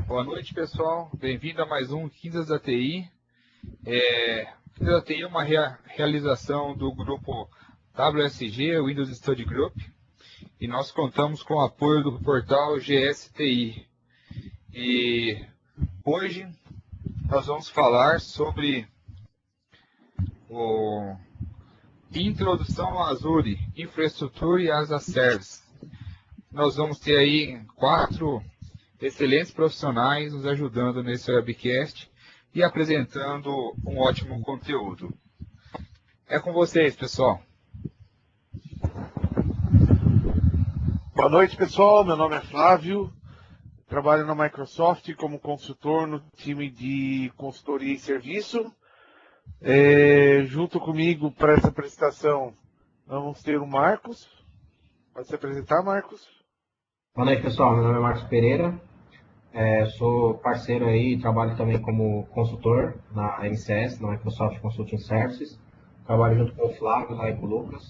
Boa noite, pessoal. Bem-vindo a mais um Quintas da TI. Quintas da TI é uma realização do grupo WSG, Windows Study Group, e nós contamos com o apoio do portal GSTI. E hoje nós vamos falar sobre a introdução ao Azure, infraestrutura e as a service. Nós vamos ter aí 4 excelentes profissionais nos ajudando nesse webcast e apresentando um ótimo conteúdo. É com vocês, pessoal. Boa noite, pessoal. Meu nome é Flávio. Trabalho na Microsoft como consultor no time de consultoria e serviço. Junto comigo para essa apresentação vamos ter o Marcos. Pode se apresentar, Marcos? Boa noite, pessoal. Meu nome é Marcos Pereira. Sou parceiro aí e trabalho também como consultor na MCS, na Microsoft Consulting Services. Trabalho junto com o Flávio lá e com o Lucas.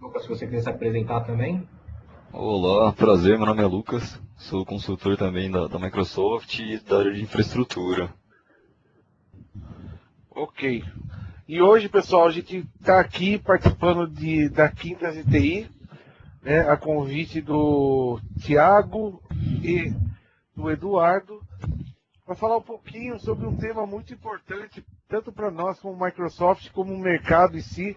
Lucas, se você quiser se apresentar também. Olá, prazer, meu nome é Lucas, sou consultor também da Microsoft e da área de infraestrutura. Ok. E hoje, pessoal, a gente está aqui participando da Quintas de TI, né, a convite do Tiago e do Eduardo, para falar um pouquinho sobre um tema muito importante, tanto para nós como Microsoft, como o mercado em si,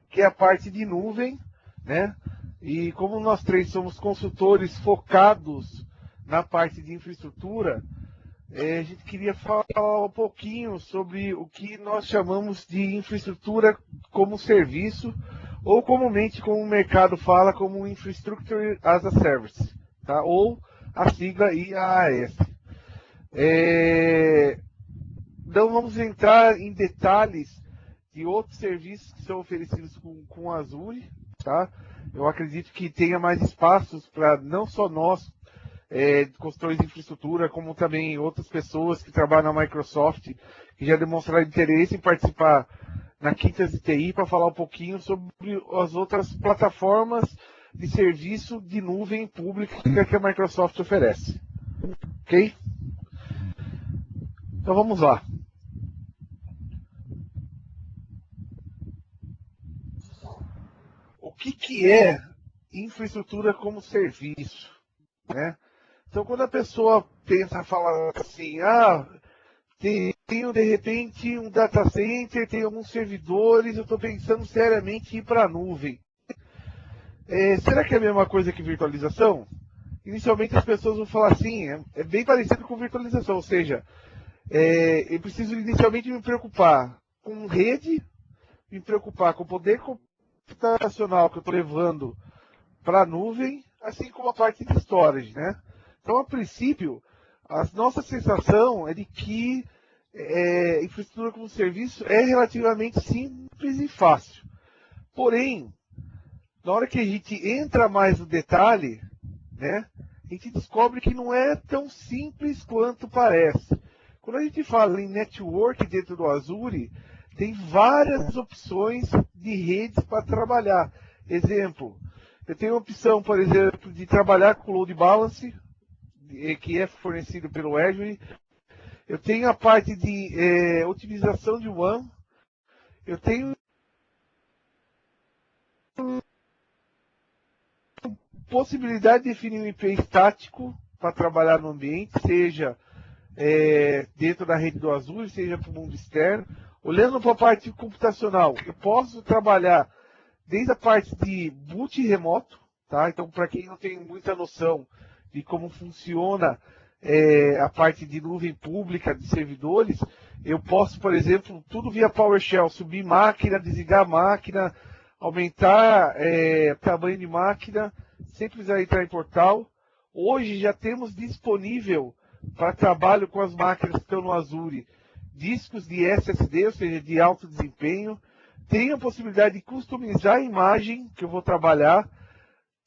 que é a parte de nuvem, né? E como nós três somos consultores focados na parte de infraestrutura, a gente queria falar um pouquinho sobre o que nós chamamos de infraestrutura como serviço, ou comumente como o mercado fala como Infrastructure as a Service, tá? Ou a sigla IaaS. Não vamos entrar em detalhes de outros serviços que são oferecidos com Azure, tá? Eu acredito que tenha mais espaços para não só nós, consultores de infraestrutura, como também outras pessoas que trabalham na Microsoft, que já demonstraram interesse em participar na Quintas de TI para falar um pouquinho sobre as outras plataformas de serviço de nuvem pública que a Microsoft oferece. Ok? Então vamos lá. O que é infraestrutura como serviço, né? Então, quando a pessoa pensa, fala assim, tenho de repente um data center, tenho alguns servidores, eu estou pensando seriamente em ir para a nuvem. Será que é a mesma coisa que virtualização? Inicialmente as pessoas vão falar assim, é bem parecido com virtualização, ou seja, eu preciso inicialmente me preocupar com rede, me preocupar com o poder computacional que eu estou levando para a nuvem, assim como a parte de storage, né? Então, a princípio, a nossa sensação é de que infraestrutura como serviço é relativamente simples e fácil. Porém, na hora que a gente entra mais no detalhe, né, a gente descobre que não é tão simples quanto parece. Quando a gente fala em network dentro do Azure, tem várias opções de redes para trabalhar. Exemplo, eu tenho a opção, por exemplo, de trabalhar com load balance, que é fornecido pelo Azure. Eu tenho a parte de otimização de WAN. Eu tenho possibilidade de definir um IP estático para trabalhar no ambiente, seja dentro da rede do Azure, seja para o mundo externo. Olhando para a parte computacional, eu posso trabalhar desde a parte de boot remoto, tá? Então, para quem não tem muita noção de como funciona a parte de nuvem pública de servidores, eu posso, por exemplo, tudo via PowerShell, subir máquina, desligar máquina, aumentar tamanho de máquina, sem precisar entrar em portal. Hoje já temos disponível para trabalho com as máquinas que estão no Azure, discos de SSD, ou seja, de alto desempenho. Tem a possibilidade de customizar a imagem que eu vou trabalhar.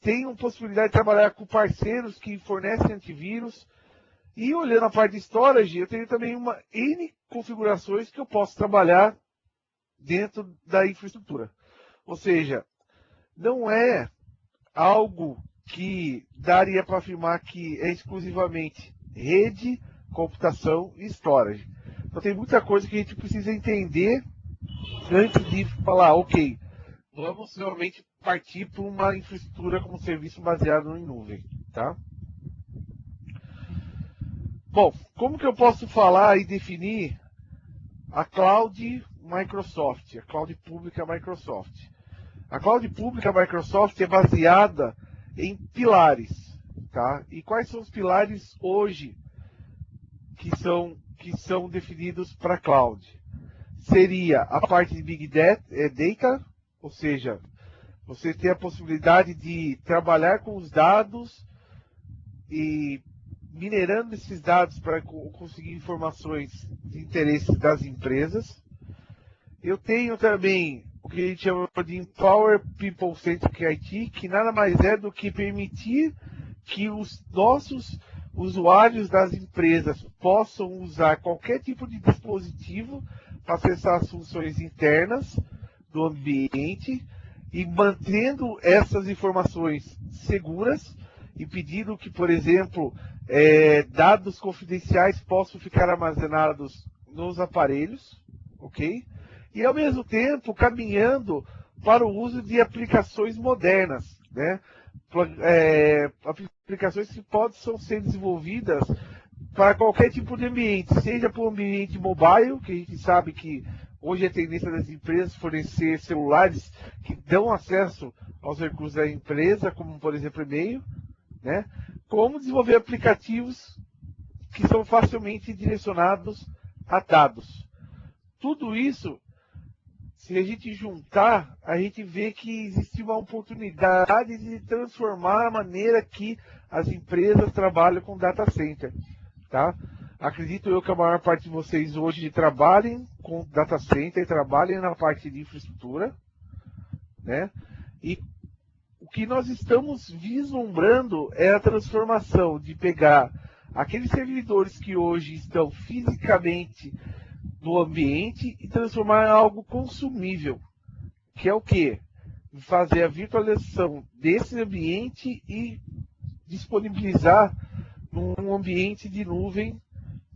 Tem a possibilidade de trabalhar com parceiros que fornecem antivírus. E olhando a parte de storage, eu tenho também uma N configurações que eu posso trabalhar dentro da infraestrutura. Ou seja, não é algo que daria para afirmar que é exclusivamente rede, computação e storage. Então tem muita coisa que a gente precisa entender antes de falar, ok, vamos realmente partir para uma infraestrutura como serviço baseado em nuvem, tá? Bom, como que eu posso falar e definir a cloud Microsoft, a cloud pública Microsoft? A cloud pública Microsoft é baseada em pilares, tá? E quais são os pilares hoje que são definidos para cloud? Seria a parte de Big Data, ou seja, você tem a possibilidade de trabalhar com os dados e minerando esses dados para conseguir informações de interesse das empresas. Eu tenho também o que a gente chama de Empower People Centric IT, que nada mais é do que permitir que os nossos usuários das empresas possam usar qualquer tipo de dispositivo para acessar as funções internas do ambiente e mantendo essas informações seguras, impedindo que, por exemplo, dados confidenciais possam ficar armazenados nos aparelhos, ok? E ao mesmo tempo caminhando para o uso de aplicações modernas, né? Aplicações que possam ser desenvolvidas para qualquer tipo de ambiente, seja para o ambiente mobile, que a gente sabe que hoje é tendência das empresas fornecer celulares que dão acesso aos recursos da empresa, como por exemplo e-mail, né? Como desenvolver aplicativos que são facilmente direcionados a dados. Tudo isso, se a gente juntar, a gente vê que existe uma oportunidade de transformar a maneira que as empresas trabalham com data center. Tá? Acredito eu que a maior parte de vocês hoje trabalhem com data center, trabalhem na parte de infraestrutura, né? E o que nós estamos vislumbrando é a transformação de pegar aqueles servidores que hoje estão fisicamente no ambiente e transformar em algo consumível, que é o quê? Fazer a virtualização desse ambiente e disponibilizar num ambiente de nuvem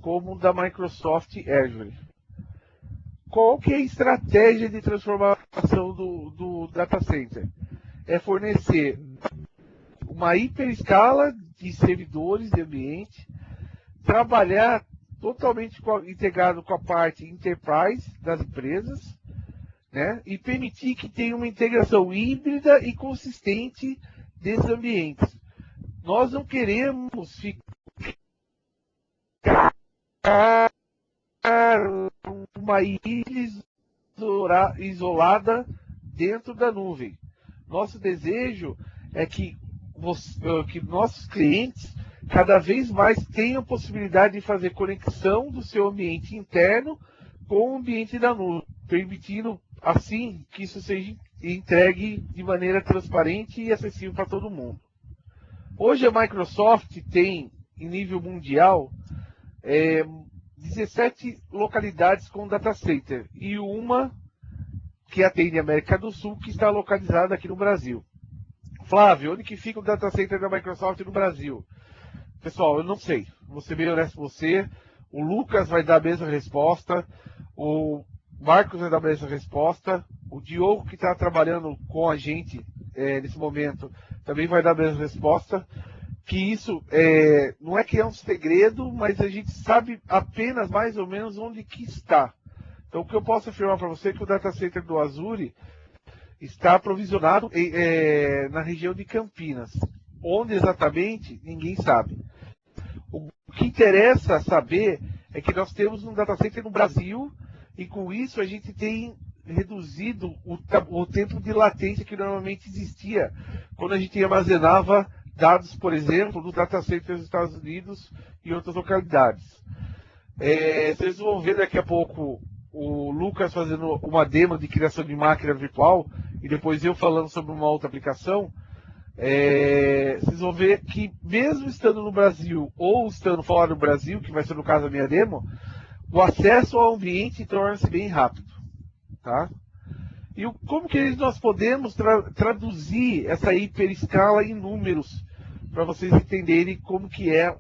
como o da Microsoft Azure. Qual que é a estratégia de transformação do data center? É fornecer uma hiperescala de servidores de ambiente, trabalhar totalmente integrado com a parte enterprise das empresas, né? E permitir que tenha uma integração híbrida e consistente desses ambientes. Nós não queremos ficar uma ilha isolada dentro da nuvem. Nosso desejo é que nossos clientes cada vez mais tenham possibilidade de fazer conexão do seu ambiente interno com o ambiente da nuvem, permitindo assim que isso seja entregue de maneira transparente e acessível para todo mundo. Hoje a Microsoft tem, em nível mundial, 17 localidades com data center e uma que atende a América do Sul, que está localizada aqui no Brasil. Flávio, onde que fica o data center da Microsoft no Brasil? Pessoal, eu não sei. Vou ser bem honesto com você. O Lucas vai dar a mesma resposta. O Marcos vai dar a mesma resposta. O Diogo, que está trabalhando com a gente nesse momento, também vai dar a mesma resposta. Que isso não é que é um segredo, mas a gente sabe apenas mais ou menos onde que está. Então, o que eu posso afirmar para você é que o data center do Azure está aprovisionado na região de Campinas. Onde exatamente, ninguém sabe. O que interessa saber é que nós temos um data center no Brasil e com isso a gente tem reduzido o tempo de latência que normalmente existia quando a gente armazenava dados, por exemplo, no data center dos Estados Unidos e outras localidades. Vocês vão ver daqui a pouco o Lucas fazendo uma demo de criação de máquina virtual e depois eu falando sobre uma outra aplicação. Vocês vão ver que mesmo estando no Brasil ou estando fora do Brasil, que vai ser no caso da minha demo, o acesso ao ambiente torna-se bem rápido, tá? E como que nós podemos traduzir essa hiperescala em números, para vocês entenderem como que é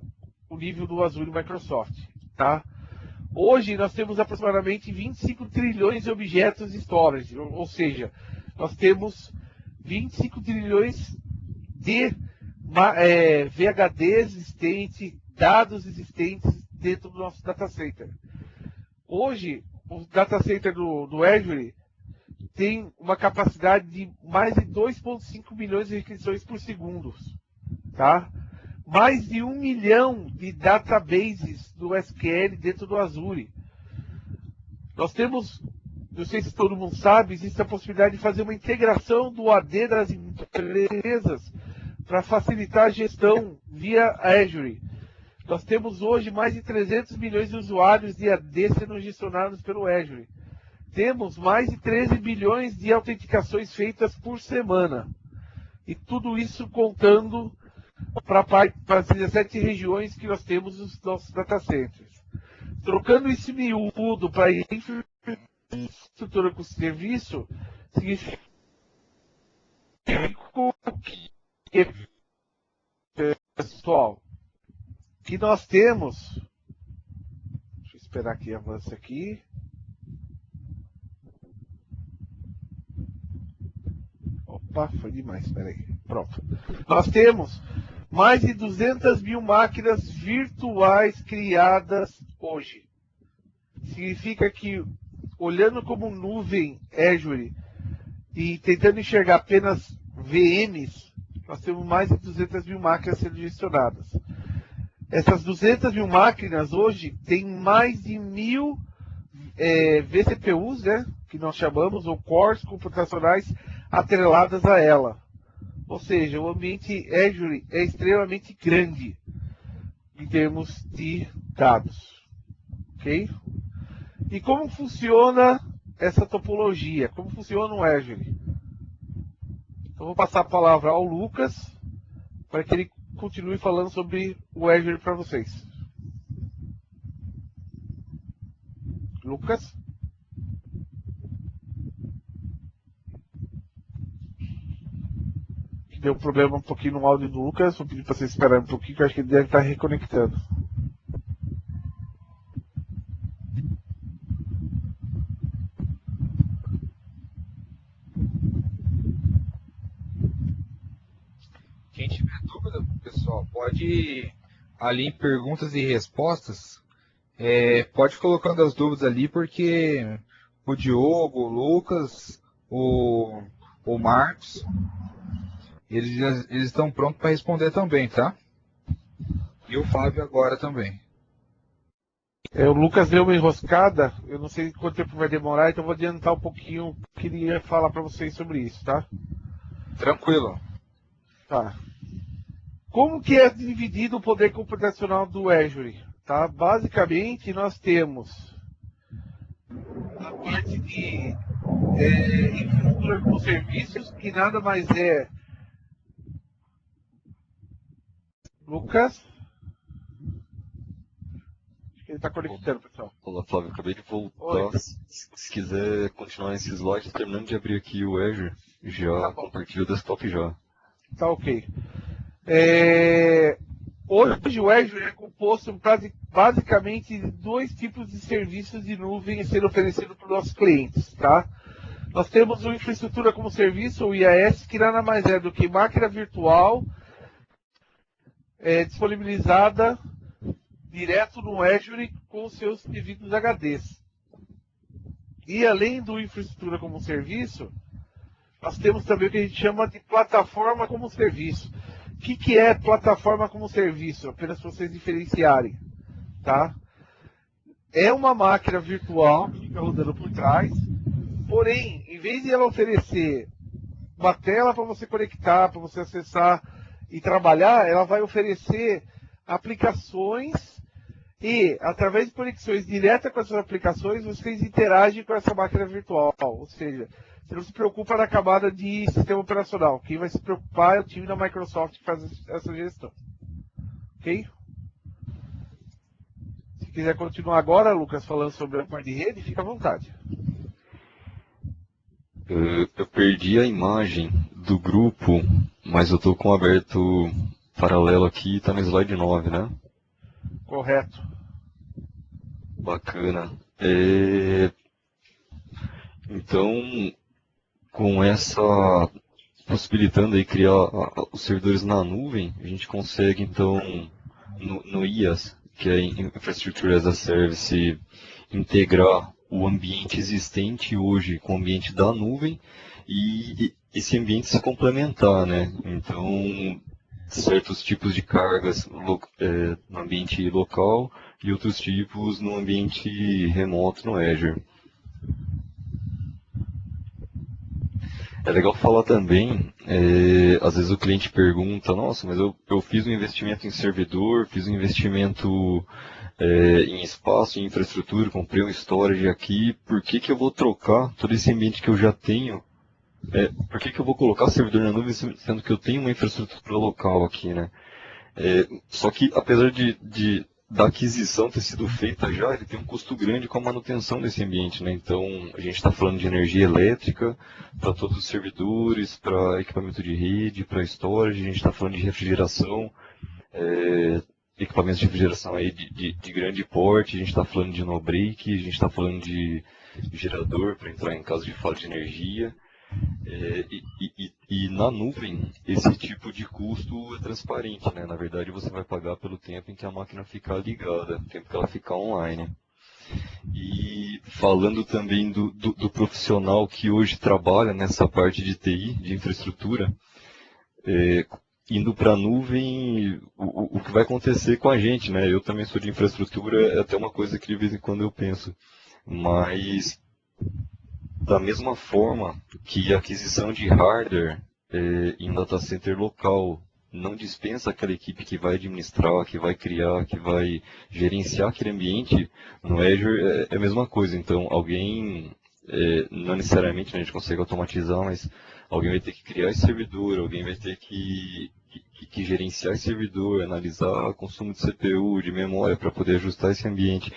o nível do Azure Microsoft, tá? Hoje nós temos aproximadamente 25 trilhões de objetos de storage, ou seja, nós temos 25 trilhões de VHDs existentes, dados existentes dentro do nosso data center. Hoje, o data center do Azure tem uma capacidade de mais de 2,5 milhões de requisições por segundo, tá? Mais de 1 milhão de databases do SQL dentro do Azure. Nós temos, não sei se todo mundo sabe, existe a possibilidade de fazer uma integração do AD das empresas para facilitar a gestão via Azure. Nós temos hoje mais de 300 milhões de usuários de AD sendo gestionados pelo Azure. Temos mais de 13 bilhões de autenticações feitas por semana. E tudo isso contando para as 17 regiões que nós temos nos nossos data centers. Trocando esse miúdo para infraestrutura com serviço, significa que, pessoal, que nós temos, deixa eu esperar que avance aqui. Opa, foi demais, espera aí. Pronto. Nós temos mais de 200 mil máquinas virtuais criadas hoje. Significa que, olhando como nuvem Azure e tentando enxergar apenas VMs, nós temos mais de 200 mil máquinas sendo gestionadas. Essas 200 mil máquinas hoje têm mais de 1.000 vCPUs, né, que nós chamamos, ou cores computacionais atreladas a ela. Ou seja, o ambiente Azure é extremamente grande em termos de dados. Ok? E como funciona essa topologia? Como funciona o Azure? Então, vou passar a palavra ao Lucas para que ele continue falando sobre o Azure para vocês. Lucas? Deu um problema um pouquinho no áudio do Lucas, vou pedir para vocês esperarem um pouquinho, que eu acho que ele deve estar reconectando. Quem tiver dúvida, pessoal, pode ir ali em perguntas e respostas, pode ir colocando as dúvidas ali, porque o Diogo, o Lucas, o Marcos, eles estão prontos para responder também, tá? E o Fábio agora também. O Lucas deu uma enroscada, eu não sei quanto tempo vai demorar, então vou adiantar um pouquinho o que ele ia falar para vocês sobre isso, tá? Tranquilo. Tá. Como que é dividido o poder computacional do Azure? Tá? Basicamente, nós temos a parte de infraestrutura com serviços, que nada mais é... Lucas? Acho que ele está conectando, pessoal. Olá, Flávio, acabei de voltar. Oi. Se quiser continuar nesse slide, terminando de abrir aqui o Azure, já Tá bom. compartilho o desktop já. Tá ok. Hoje o Azure é composto basicamente de dois tipos de serviços de nuvem sendo oferecidos para os nossos clientes, tá? Nós temos o infraestrutura como serviço, o IaaS, que nada mais é do que máquina virtual disponibilizada direto no Azure com os seus devidos HDs. E além do infraestrutura como serviço, nós temos também o que a gente chama de plataforma como serviço. O que é plataforma como serviço? Apenas para vocês diferenciarem. Tá? É uma máquina virtual que fica rodando por trás, porém, em vez de ela oferecer uma tela para você conectar, para você acessar e trabalhar, ela vai oferecer aplicações e, através de conexões diretas com essas aplicações, vocês interagem com essa máquina virtual. Ou seja, você não se preocupa na camada de sistema operacional. Quem vai se preocupar é o time da Microsoft que faz essa gestão. Ok? Se quiser continuar agora, Lucas, falando sobre a parte de rede, fica à vontade. Eu perdi a imagem do grupo, mas eu estou com aberto paralelo aqui, está no slide 9, né? Correto. Bacana. Então, com essa possibilitando aí criar os servidores na nuvem, a gente consegue então no IaaS, que é Infrastructure as a Service, integrar o ambiente existente hoje com o ambiente da nuvem e esse ambiente se complementar, né? Então, certos tipos de cargas no ambiente local e outros tipos no ambiente remoto no Azure. É legal falar também, às vezes o cliente pergunta, nossa, mas eu fiz um investimento em servidor, fiz um investimento em espaço, em infraestrutura, comprei um storage aqui, por que que eu vou trocar todo esse ambiente que eu já tenho? Por que que eu vou colocar servidor na nuvem sendo que eu tenho uma infraestrutura local aqui, né? Só que apesar da aquisição ter sido feita já, ele tem um custo grande com a manutenção desse ambiente, né? Então, a gente está falando de energia elétrica para todos os servidores, para equipamento de rede, para storage, a gente está falando de refrigeração, equipamentos de refrigeração aí de grande porte, a gente está falando de no-break, a gente está falando de gerador para entrar em caso de falta de energia. E na nuvem, esse tipo de custo é transparente, né? Na verdade, você vai pagar pelo tempo em que a máquina ficar ligada, o tempo que ela ficar online. E falando também do profissional que hoje trabalha nessa parte de TI, de infraestrutura, indo para a nuvem, o que vai acontecer com a gente, né? Eu também sou de infraestrutura, é até uma coisa que de vez em quando eu penso. Mas da mesma forma que a aquisição de hardware em data center local não dispensa aquela equipe que vai administrar, que vai criar, que vai gerenciar aquele ambiente, no Azure é a mesma coisa. Então, alguém, não necessariamente a gente consegue automatizar, mas alguém vai ter que criar esse servidor, alguém vai ter que gerenciar esse servidor, analisar o consumo de CPU, de memória, para poder ajustar esse ambiente,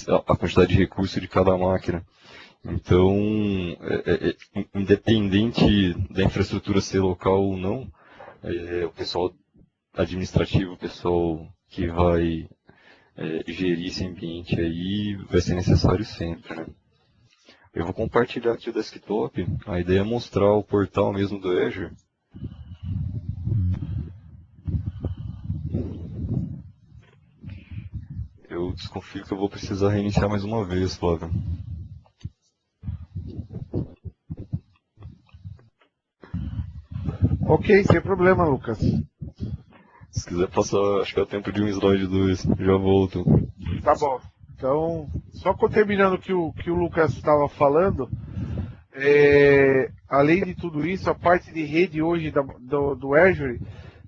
a quantidade de recursos de cada máquina. Então, independente da infraestrutura ser local ou não, o pessoal administrativo, o pessoal que vai gerir esse ambiente aí, vai ser necessário sempre, né? Eu vou compartilhar aqui o desktop, a ideia é mostrar o portal mesmo do Azure. Eu desconfio que eu vou precisar reiniciar mais uma vez, Flávio. Ok, sem problema, Lucas. Se quiser passar, acho que é tempo de um slide 2, já volto. Tá bom. Então, só terminando o que o Lucas estava falando, além de tudo isso, a parte de rede hoje do Azure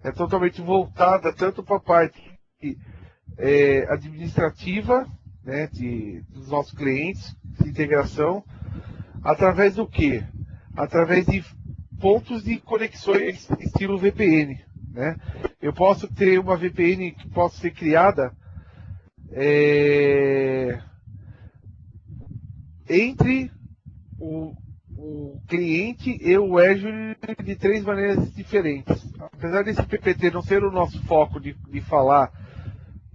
é totalmente voltada tanto para a parte administrativa, né, dos nossos clientes, de integração, através do quê? Através de pontos de conexões estilo VPN, né? Eu posso ter uma VPN que possa ser criada entre o cliente e o Azure de 3 maneiras diferentes. Apesar desse PPT não ser o nosso foco de falar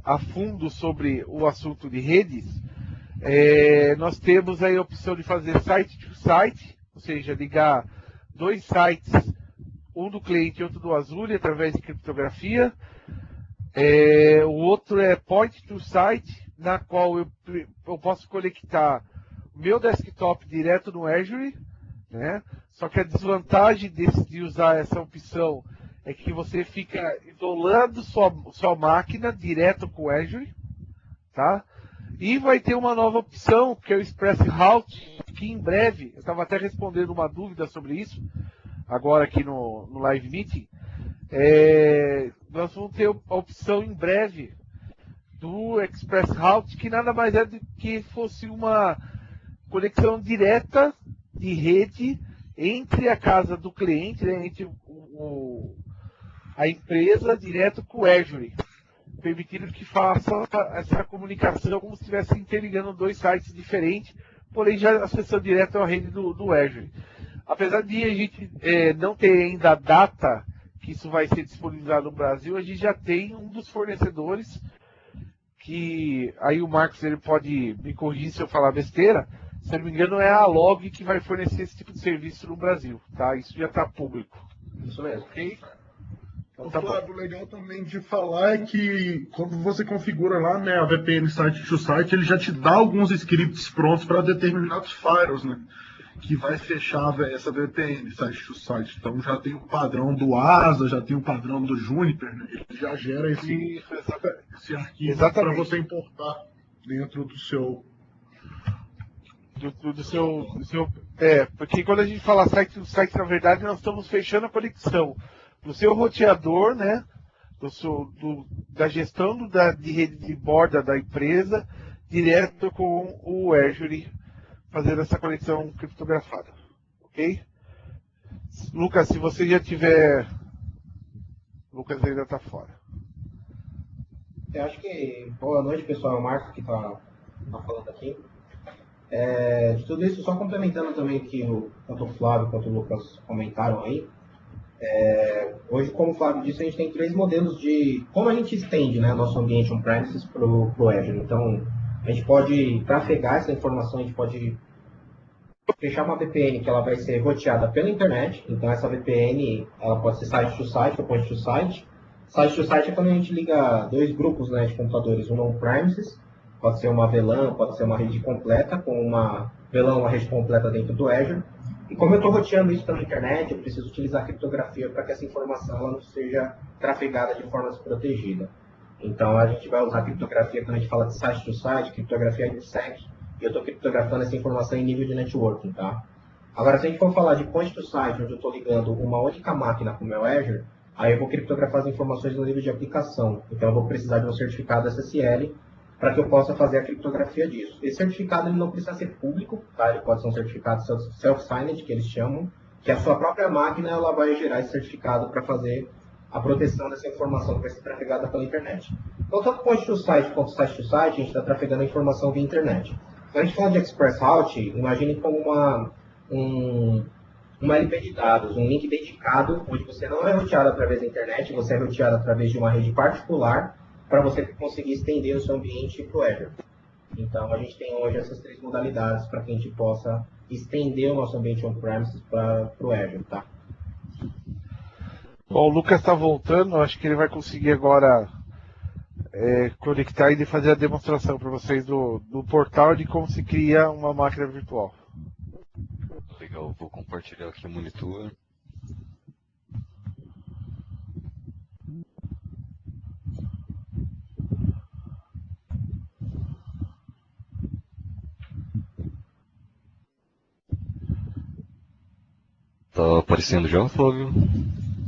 a fundo sobre o assunto de redes, nós temos aí a opção de fazer site to site, ou seja, ligar 2 sites, um do cliente e outro do Azure, através de criptografia. O outro é point to site, na qual eu posso conectar o meu desktop direto no Azure, né? Só que a desvantagem de usar essa opção é que você fica isolando sua máquina direto com o Azure, tá? E vai ter uma nova opção, que é o Express Route, que em breve, eu estava até respondendo uma dúvida sobre isso, agora aqui no Live Meeting, nós vamos ter a opção em breve do Express Route, que nada mais é do que fosse uma conexão direta de rede entre a casa do cliente, né, entre a empresa, direto com o Azure, permitindo que faça essa comunicação como se estivesse interligando 2 sites diferentes, porém já acessando direto a rede do Azure. apesar de a gente não ter ainda a data que isso vai ser disponibilizado no Brasil, a gente já tem um dos fornecedores que, aí o Marcos ele pode me corrigir se eu falar besteira, se não me engano é a Log que vai fornecer esse tipo de serviço no Brasil, tá? Isso já está público. Isso mesmo. Ok? Então, O tá bom. Flávio, legal também de falar é que quando você configura lá, né, a VPN site to site, ele já te dá alguns scripts prontos para determinados firewalls, né, que vai fechar essa VPN site to site. Então já tem o padrão do ASA, já tem o padrão do Juniper, né, ele já gera esse arquivo para você importar dentro do seu... Do seu porque quando a gente fala site to site, na verdade nós estamos fechando a conexão do seu roteador, né, da gestão de rede de borda da empresa, direto com o Azure, fazendo essa conexão criptografada, ok? Lucas, se você já tiver... Lucas ainda está fora. Eu acho que... Boa noite, pessoal. É o Marcos que está falando aqui. De tudo isso, só complementando também o que tanto o Flávio quanto o Lucas comentaram aí. Hoje, como o Flávio disse, a gente tem 3 modelos de como a gente estende, né, nosso ambiente on-premises para o Azure. Então, a gente pode trafegar essa informação, a gente pode fechar uma VPN que ela vai ser roteada pela internet. Então, essa VPN ela pode ser site to site ou point to site. Site to site é quando a gente liga 2 grupos, né, de computadores, um on-premises, pode ser uma VLAN, pode ser uma rede completa, com uma VLAN, uma rede completa dentro do Azure. E como eu estou roteando isso pela internet, eu preciso utilizar criptografia para que essa informação ela não seja trafegada de forma desprotegida. Então a gente vai usar criptografia quando a gente fala de site to site, criptografia IPsec, e eu estou criptografando essa informação em nível de networking, tá? Agora, se a gente for falar de point to site, onde eu estou ligando uma única máquina com o meu Azure, aí eu vou criptografar as informações no nível de aplicação. Então eu vou precisar de um certificado SSL para que eu possa fazer a criptografia disso. Esse certificado ele não precisa ser público, tá? Ele pode ser um certificado self-signed, que eles chamam, que a sua própria máquina ela vai gerar esse certificado para fazer a proteção dessa informação que vai ser trafegada pela internet. Então, tanto point to site quanto site to site, a gente está trafegando a informação via internet. Quando a gente fala de Express Route, imagine como uma LP de dados, um link dedicado, onde você não é roteado através da internet, você é roteado através de uma rede particular, para você conseguir estender o seu ambiente para o Azure. Então, a gente tem hoje essas 3 modalidades para que a gente possa estender o nosso ambiente on-premises para o Azure, tá? Bom, o Lucas está voltando, acho que ele vai conseguir agora conectar e fazer a demonstração para vocês do portal de como se cria uma máquina virtual. Legal, vou compartilhar aqui o monitor. Tá aparecendo já, Flávio?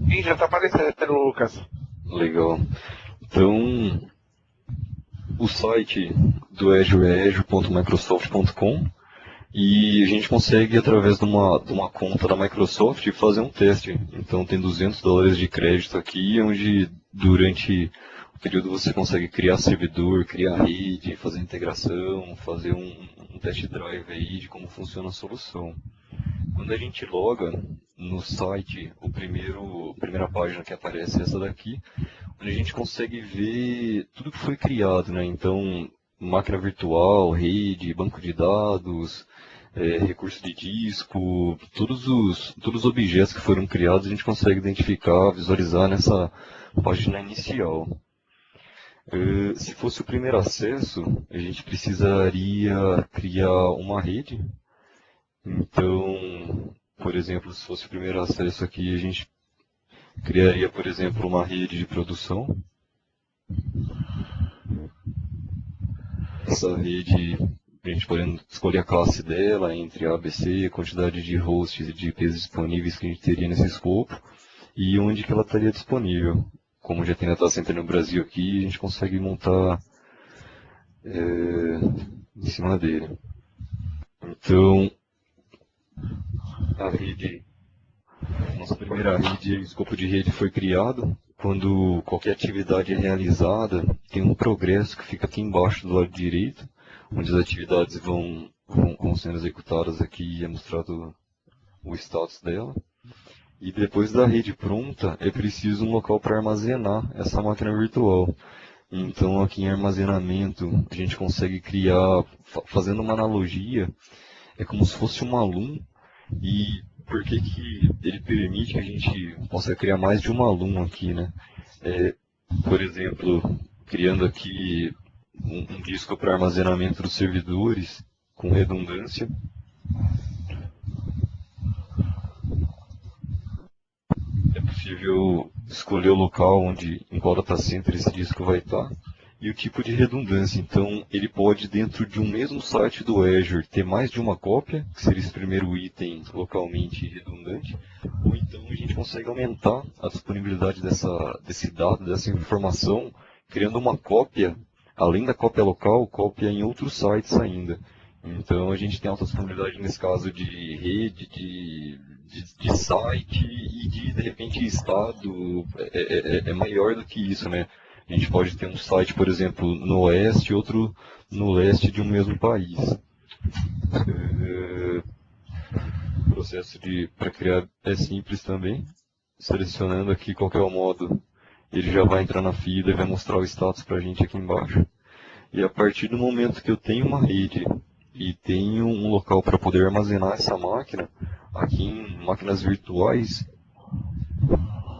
Sim, já está aparecendo, Lucas. Legal. Então, o site do Azure é azure.microsoft.com e a gente consegue, através de uma conta da Microsoft, fazer um teste. Então, tem $200 de crédito aqui, onde durante o período você consegue criar servidor, criar rede, fazer integração, fazer um test drive aí de como funciona a solução. Quando a gente loga no site, a primeira página que aparece é essa daqui, onde a gente consegue ver tudo que foi criado, né? Então, máquina virtual, rede, banco de dados, recurso de disco, todos os objetos que foram criados a gente consegue identificar, visualizar nessa página inicial. Se fosse o primeiro acesso, a gente precisaria criar uma rede. Então, por exemplo, se fosse o primeiro acesso aqui, a gente criaria, por exemplo, uma rede de produção. Essa rede, a gente pode escolher a classe dela, entre A, B, C, a quantidade de hosts e de IPs disponíveis que a gente teria nesse escopo, e onde que ela estaria disponível. Como já tem data center no Brasil aqui, a gente consegue montar em cima dele. Então, a rede, nossa primeira rede, o escopo de rede foi criado. Quando qualquer atividade é realizada, tem um progresso que fica aqui embaixo do lado direito, onde as atividades vão sendo executadas aqui, é mostrado o status dela. E depois da rede pronta, é preciso um local para armazenar essa máquina virtual. Então, aqui em armazenamento, a gente consegue criar, fazendo uma analogia, é como se fosse um aluno. E por que ele permite que a gente possa criar mais de um aluno aqui, né? Por exemplo, criando aqui um disco para armazenamento dos servidores com redundância. É possível escolher o local em qual data center esse disco vai estar e o tipo de redundância. Então, ele pode, dentro de um mesmo site do Azure, ter mais de uma cópia, que seria esse primeiro item localmente redundante, ou então a gente consegue aumentar a disponibilidade desse dado, dessa informação, criando uma cópia, além da cópia local, cópia em outros sites ainda. Então, a gente tem alta disponibilidade nesse caso de rede, de site e de repente, estado. É maior do que isso, né? A gente pode ter um site, por exemplo, no oeste e outro no leste de um mesmo país. O processo para criar é simples também. Selecionando aqui qual que é o modo, ele já vai entrar na fila e vai mostrar o status para a gente aqui embaixo. E a partir do momento que eu tenho uma rede e tenho um local para poder armazenar essa máquina, aqui em máquinas virtuais,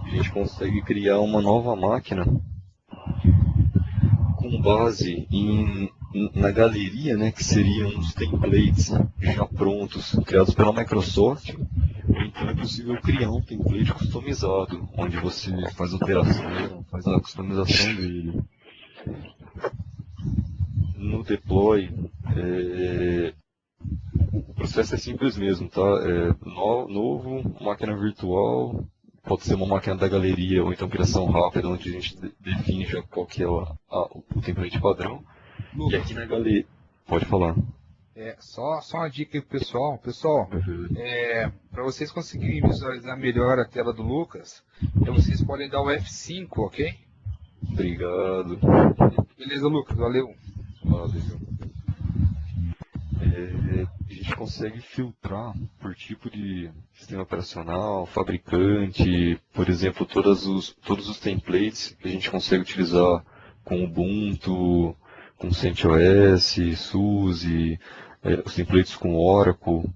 a gente consegue criar uma nova máquina com base na galeria, né, que seriam os templates já prontos, criados pela Microsoft. Então é possível criar um template customizado, onde você faz alteração, faz a customização dele. No deploy, o processo é simples mesmo, tá? Novo, máquina virtual, pode ser uma máquina da galeria ou então criação rápida, onde a gente define já qual que é o template padrão. Lucas, E aqui na galeria, pode falar. Só uma dica aí pro pessoal. Pessoal, para vocês conseguirem visualizar melhor a tela do Lucas, vocês podem dar o F5, ok? Obrigado. Beleza, Lucas, valeu. Valeu. A gente consegue filtrar por tipo de sistema operacional, fabricante, por exemplo, todos os templates que a gente consegue utilizar com Ubuntu, com CentOS, SUSE, os templates com Oracle.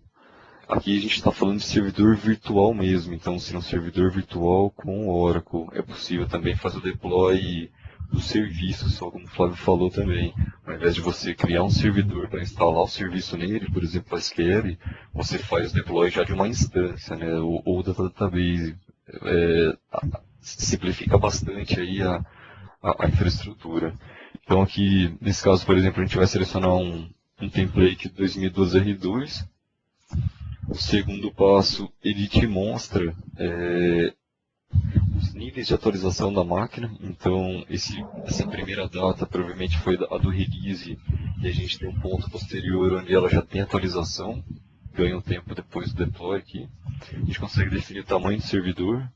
Aqui a gente está falando de servidor virtual mesmo, então se é um servidor virtual com Oracle, é possível também fazer o deploy do serviço, só como o Flávio falou também. Ao invés de você criar um servidor para instalar o serviço nele, por exemplo, o SQL, você faz o deploy já de uma instância, né, ou da database. Simplifica bastante aí a infraestrutura. Então aqui, nesse caso, por exemplo, a gente vai selecionar um template 2012 R2. O segundo passo, ele te mostra os níveis de atualização da máquina. Então, essa primeira data provavelmente foi a do release, e a gente tem um ponto posterior onde ela já tem atualização, ganha um tempo depois do deploy aqui. A gente consegue definir o tamanho do servidor.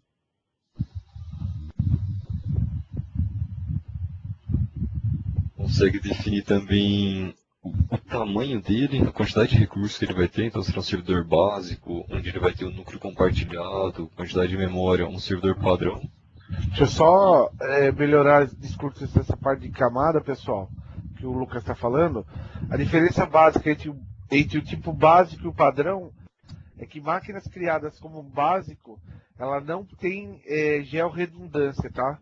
Consegue definir também o tamanho dele, a quantidade de recursos que ele vai ter. Então será um servidor básico, onde ele vai ter um núcleo compartilhado, quantidade de memória, um servidor padrão. Deixa eu só melhorar, desculpe essa parte de camada, pessoal, que o Lucas está falando. A diferença básica entre o tipo básico e o padrão é que máquinas criadas como básico, ela não tem georredundância, tá?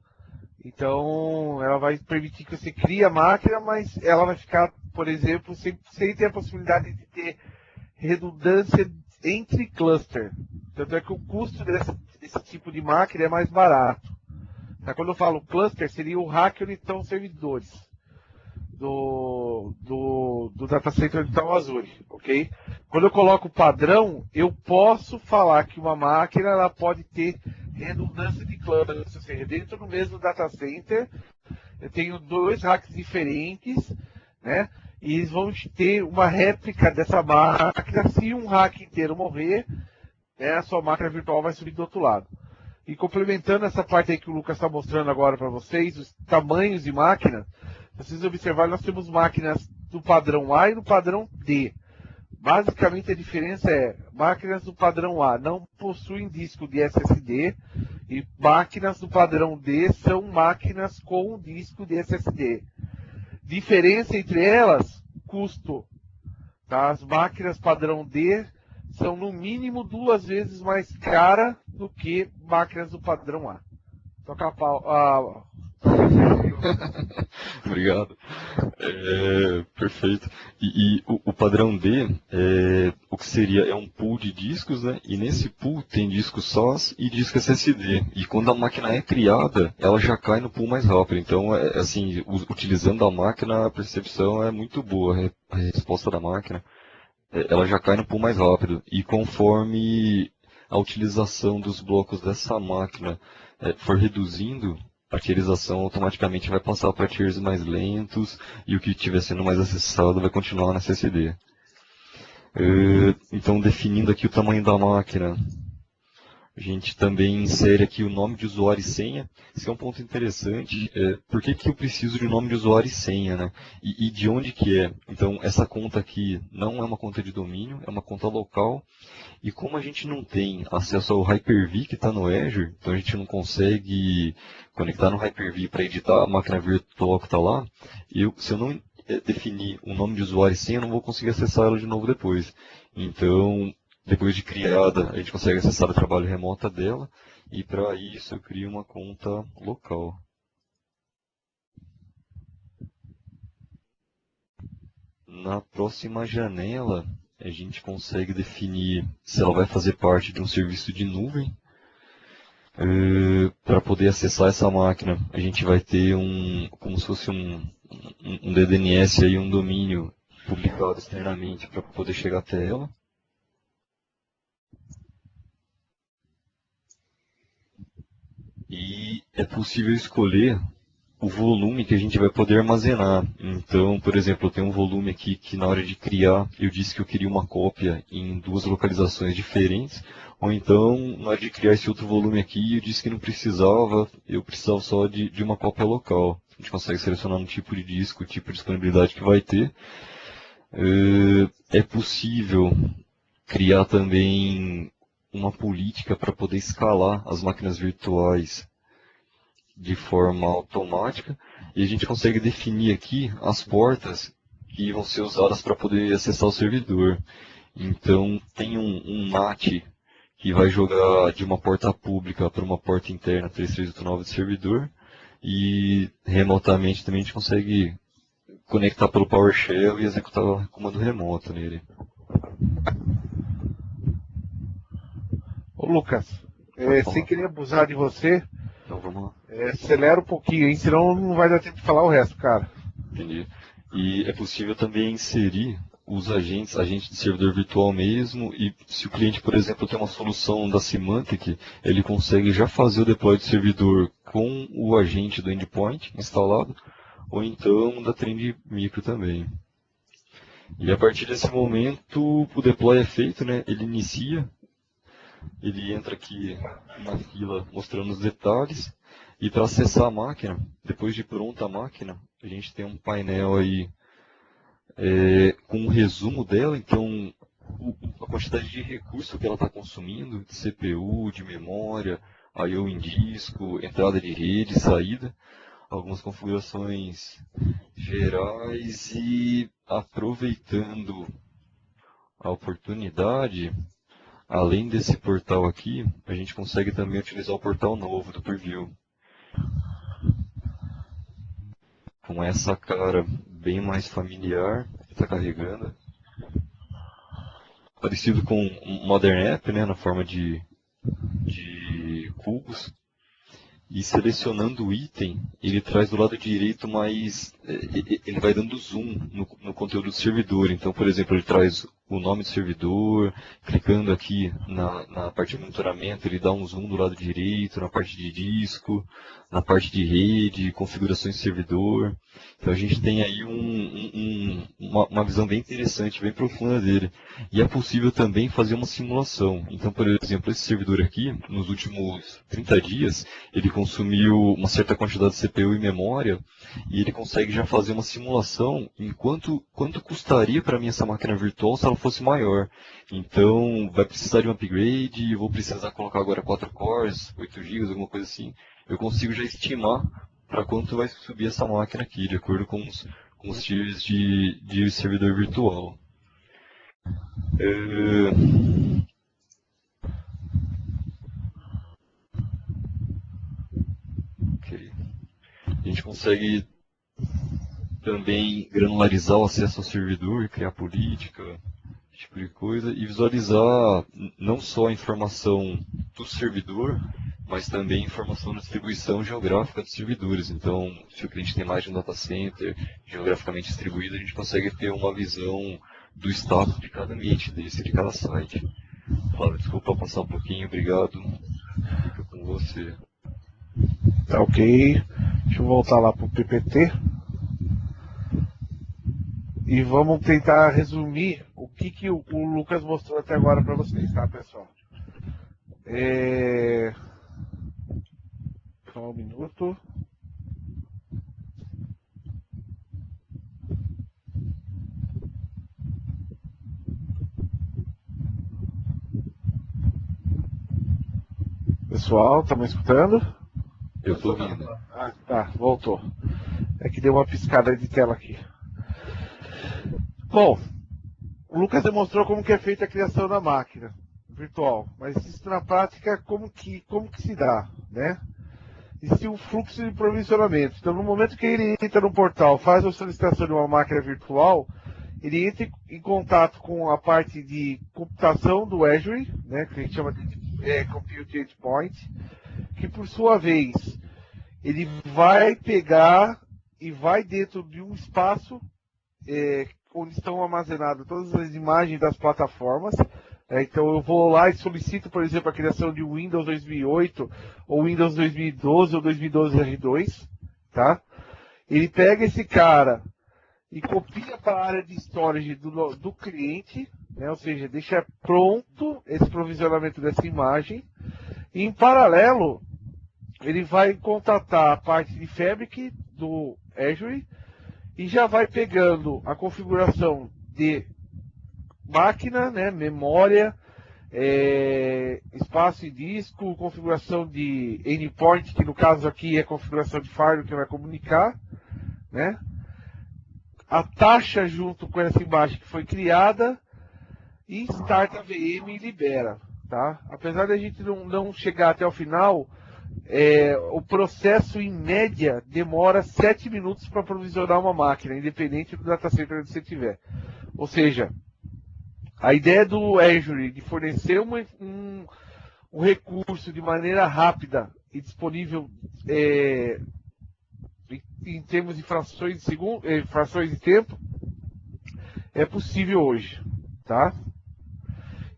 Então, ela vai permitir que você crie a máquina, mas ela vai ficar, por exemplo, sem ter a possibilidade de ter redundância entre cluster. Tanto é que o custo desse tipo de máquina é mais barato. Tá? Quando eu falo cluster, seria o rack onde estão os servidores do data center onde está o Azure, ok? Quando eu coloco padrão, eu posso falar que uma máquina ela pode ter redundância de cluster, ou seja, dentro do mesmo data center, eu tenho dois racks diferentes, né? E eles vão ter uma réplica dessa máquina. Se um rack inteiro morrer, né, a sua máquina virtual vai subir do outro lado. E complementando essa parte aí que o Lucas está mostrando agora para vocês, os tamanhos de máquina, vocês observarem, nós temos máquinas do padrão A e do padrão D. Basicamente a diferença é, máquinas do padrão A não possuem disco de SSD e máquinas do padrão D são máquinas com disco de SSD. Diferença entre elas, custo. Tá? As máquinas padrão D são no mínimo 2 vezes mais caras do que máquinas do padrão A. Toca a pau. Obrigado. Perfeito. E o padrão D, o que seria, é um pool de discos, né? E nesse pool tem disco SAS e disco SSD. E quando a máquina é criada, ela já cai no pool mais rápido. Então, assim, utilizando a máquina, a percepção é muito boa, a resposta da máquina. Ela já cai no pool mais rápido. E conforme a utilização dos blocos dessa máquina for reduzindo, a tierização automaticamente vai passar para tiers mais lentos e o que estiver sendo mais acessado vai continuar na SSD. Então, definindo aqui o tamanho da máquina, a gente também insere aqui o nome de usuário e senha. Esse é um ponto interessante. Por que eu preciso de nome de usuário e senha, né? E de onde que é? Então, essa conta aqui não é uma conta de domínio, é uma conta local. E como a gente não tem acesso ao Hyper-V que está no Azure, então a gente não consegue conectar no Hyper-V para editar a máquina virtual que está lá, se eu não definir o nome de usuário e senha, eu não vou conseguir acessar ela de novo depois. Então, depois de criada, a gente consegue acessar o trabalho remoto dela, e para isso eu crio uma conta local. Na próxima janela, a gente consegue definir se ela vai fazer parte de um serviço de nuvem. Para poder acessar essa máquina, a gente vai ter como se fosse um DDNS, aí, um domínio publicado externamente para poder chegar até ela. E é possível escolher o volume que a gente vai poder armazenar. Então, por exemplo, eu tenho um volume aqui que na hora de criar eu disse que eu queria uma cópia em 2 localizações diferentes, ou então na hora de criar esse outro volume aqui eu disse que não precisava, eu precisava só de uma cópia local. A gente consegue selecionar um tipo de disco, o tipo de disponibilidade que vai ter. É possível criar também uma política para poder escalar as máquinas virtuais de forma automática, e a gente consegue definir aqui as portas que vão ser usadas para poder acessar o servidor. Então tem um NAT que vai jogar de uma porta pública para uma porta interna 3389 do servidor, e remotamente também a gente consegue conectar pelo PowerShell e executar o comando remoto nele. Ô Lucas, sem querer abusar de você, Então vamos lá. acelera um pouquinho, hein? Senão não vai dar tempo de falar o resto, cara. Entendi. E é possível também inserir os agentes de servidor virtual mesmo, e se o cliente, por exemplo, tem uma solução da Symantec, ele consegue já fazer o deploy do servidor com o agente do endpoint instalado, ou então da Trend Micro também. E a partir desse momento, o deploy é feito, né? Ele inicia, ele entra aqui na fila mostrando os detalhes, e para acessar a máquina, depois de pronta a máquina, a gente tem um painel aí com um resumo dela, então a quantidade de recurso que ela está consumindo, de CPU, de memória, I/O em disco, entrada de rede, saída, algumas configurações gerais, e aproveitando a oportunidade, além desse portal aqui, a gente consegue também utilizar o portal novo do Purview. Com essa cara bem mais familiar, está carregando. Parecido com um Modern App, né, na forma de cubos. E selecionando o item, ele traz do lado direito mais... ele vai dando zoom no conteúdo do servidor. Então, por exemplo, ele traz o nome do servidor, clicando aqui na parte de monitoramento, ele dá um zoom do lado direito, na parte de disco, na parte de rede, configurações de servidor. Então a gente tem aí uma visão bem interessante, bem profunda dele. E é possível também fazer uma simulação. Então, por exemplo, esse servidor aqui, nos últimos 30 dias, ele consumiu uma certa quantidade de CPU e memória, e ele consegue já fazer uma simulação em quanto custaria para mim essa máquina virtual se ela fosse maior. Então, vai precisar de um upgrade, vou precisar colocar agora 4 cores, 8 GB, alguma coisa assim. Eu consigo já estimar para quanto vai subir essa máquina aqui, de acordo com os tiers de servidor virtual. Ok. A gente consegue também granularizar o acesso ao servidor, criar política, esse tipo de coisa, e visualizar não só a informação do servidor, mas também informação da distribuição geográfica dos servidores. Então, se o cliente tem mais de um data center geograficamente distribuído, a gente consegue ter uma visão do status de cada ambiente desse, de cada site. Flávio, desculpa passar um pouquinho, obrigado. Fica com você. Tá ok. Deixa eu voltar lá para o PPT. E vamos tentar resumir o que o Lucas mostrou até agora para vocês, tá, pessoal? Só um minuto. Pessoal, tá me escutando? Eu estou ouvindo. Ah, tá, voltou. É que deu uma piscada de tela aqui. Bom, o Lucas demonstrou como que é feita a criação da máquina virtual, mas isso na prática como que se dá, né? Existe um fluxo de provisionamento. Então, no momento que ele entra no portal, faz a solicitação de uma máquina virtual, ele entra em contato com a parte de computação do Azure, né, que a gente chama de Compute Endpoint, que por sua vez ele vai pegar e vai dentro de um espaço onde estão armazenadas todas as imagens das plataformas. Então eu vou lá e solicito, por exemplo, a criação de Windows 2008, ou Windows 2012, ou 2012 R2, tá? Ele pega esse cara e copia para a área de storage do cliente, né? Ou seja, deixa pronto esse provisionamento dessa imagem. E em paralelo, ele vai contatar a parte de Fabric do Azure e já vai pegando a configuração de máquina, né, memória, espaço e disco, configuração de endpoint, que no caso aqui é configuração de firewall que vai comunicar, né? A taxa junto com essa imagem que foi criada e start a VM e libera, tá? Apesar da gente não chegar até o final, o processo em média demora 7 minutos para provisionar uma máquina, independente do data center onde você estiver. Ou seja, a ideia do Azure de fornecer um recurso de maneira rápida e disponível em termos de frações de tempo é possível hoje, tá?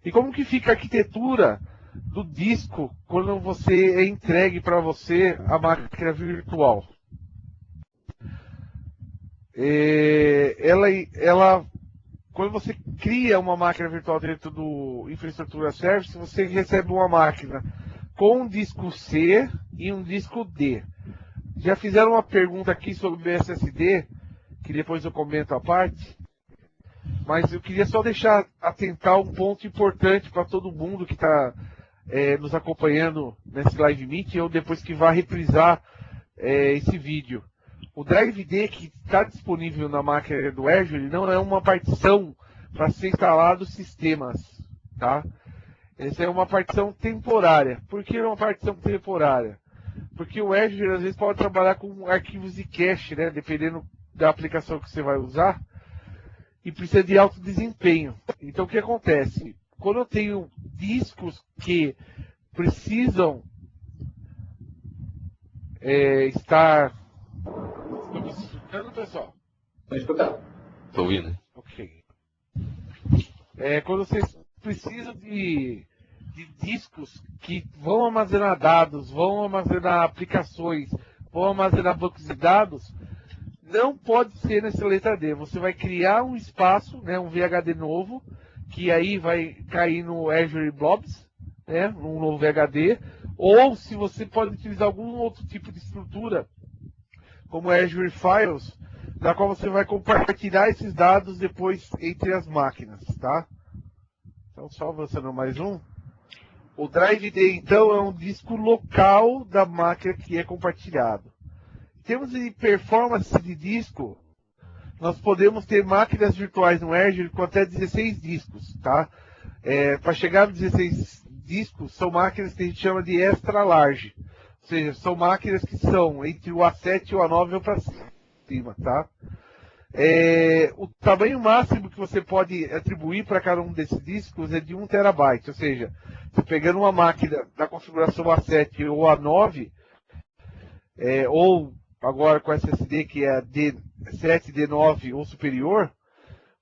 E como que fica a arquitetura do disco quando você é entregue para você a máquina virtual? Quando você cria uma máquina virtual dentro do Infraestrutura Service, você recebe uma máquina com um disco C e um disco D. Já fizeram uma pergunta aqui sobre o BSSD, que depois eu comento a parte, mas eu queria só atentar um ponto importante para todo mundo que está nos acompanhando nesse Live Meet, ou depois que vai reprisar esse vídeo. O Drive D que está disponível na máquina do Azure não é uma partição para ser instalado sistemas, tá? Essa é uma partição temporária. Por que é uma partição temporária? Porque o Azure às vezes pode trabalhar com arquivos de cache, né? Dependendo da aplicação que você vai usar, e precisa de alto desempenho. Então o que acontece? Quando eu tenho discos que precisam estar... Estão me escutando, pessoal? Estou escutando. Estou ouvindo. Ok. Quando vocês precisam de discos que vão armazenar dados, vão armazenar aplicações, vão armazenar bancos de dados, não pode ser nessa letra D. Você vai criar um espaço, né, um VHD novo, que aí vai cair no Azure Blobs, né, num novo VHD, ou se você pode utilizar algum outro tipo de estrutura, como Azure Files, na qual você vai compartilhar esses dados depois entre as máquinas, tá? Então, só avançando mais um. O Drive D, então, é um disco local da máquina que é compartilhado. Em termos de performance de disco, nós podemos ter máquinas virtuais no Azure com até 16 discos, tá? Para chegar a 16 discos, são máquinas que a gente chama de extra large. Ou seja, são máquinas que são entre o A7 e o A9 ou para cima, tá? O tamanho máximo que você pode atribuir para cada um desses discos é de 1 terabyte. Ou seja, você pegando uma máquina da configuração A7 ou A9, ou agora com SSD que é a D7, D9 ou superior,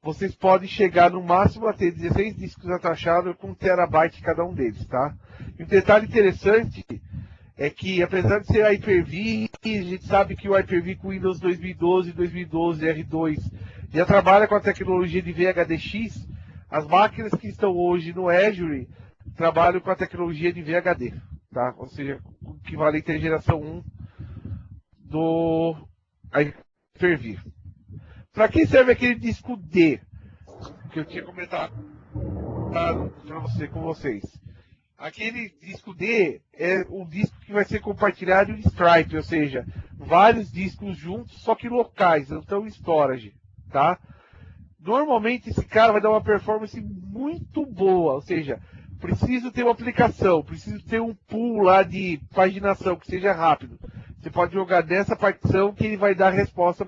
vocês podem chegar no máximo a ter 16 discos atachados com 1 terabyte cada um deles, tá? E um detalhe interessante é que, apesar de ser Hyper-V, a gente sabe que o Hyper-V com Windows 2012, 2012 R2 já trabalha com a tecnologia de VHDX. As máquinas que estão hoje no Azure trabalham com a tecnologia de VHD, tá? Ou seja, o equivalente à geração 1 do Hyper-V. Para que serve aquele disco D que eu tinha comentado com vocês? Aquele disco D é um disco que vai ser compartilhado em Stripe, ou seja, vários discos juntos, só que locais, não estão em storage, tá? Normalmente esse cara vai dar uma performance muito boa, ou seja, preciso ter uma aplicação, preciso ter um pool lá de paginação que seja rápido. Você pode jogar nessa partição que ele vai dar a resposta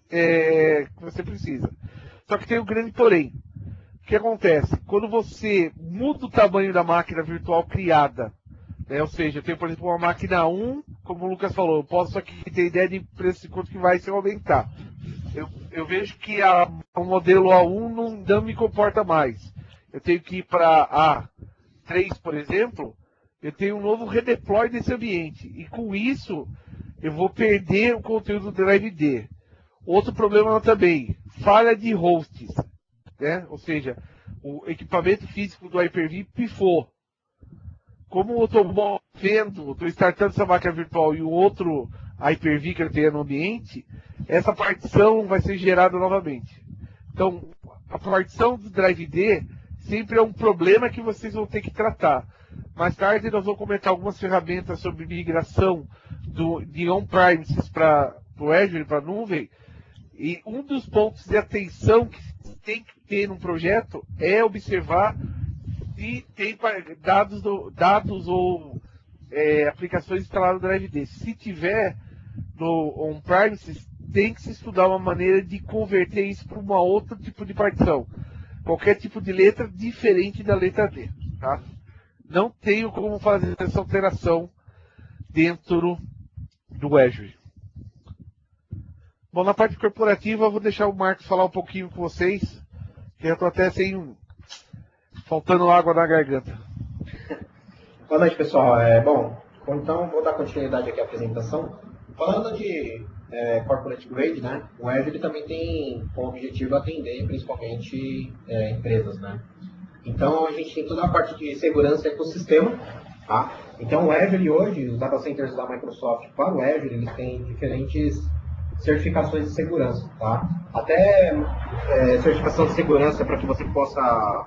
que você precisa. Só que tem um grande porém. O que acontece? Quando você muda o tamanho da máquina virtual criada, né? Ou seja, eu tenho, por exemplo, uma máquina 1, como o Lucas falou, eu posso aqui ter ideia de preço de quanto que vai se aumentar. Eu vejo que o modelo A1 não me comporta mais. Eu tenho que ir para A3, por exemplo, eu tenho um novo redeploy desse ambiente. E com isso, eu vou perder o conteúdo do Drive D. Outro problema também, falha de hosts, né? Ou seja, o equipamento físico do Hyper-V pifou. Como eu estou movendo, estou startando essa máquina virtual e o outro Hyper-V que eu tenho no ambiente, essa partição vai ser gerada novamente. Então, a partição do Drive D sempre é um problema que vocês vão ter que tratar. Mais tarde nós vamos comentar algumas ferramentas sobre migração de on-premises para o Azure, para a nuvem. E um dos pontos de atenção que tem que ter num projeto é observar se tem dados ou aplicações instaladas no Drive D. Se tiver no on-premises, tem que se estudar uma maneira de converter isso para um outro tipo de partição. Qualquer tipo de letra diferente da letra D. Tá? Não tenho como fazer essa alteração dentro do Azure. Bom, na parte corporativa eu vou deixar o Marcos falar um pouquinho com vocês, que eu estou até faltando água na garganta. Boa noite, pessoal. Então vou dar continuidade aqui à apresentação. Falando de corporate grade, né? O Azure também tem como objetivo atender principalmente empresas, né? Então a gente tem toda a parte de segurança e ecossistema, tá? Então o Azure hoje, os data centers da Microsoft para o Azure, eles têm diferentes certificações de segurança, tá? Até certificação de segurança para que você possa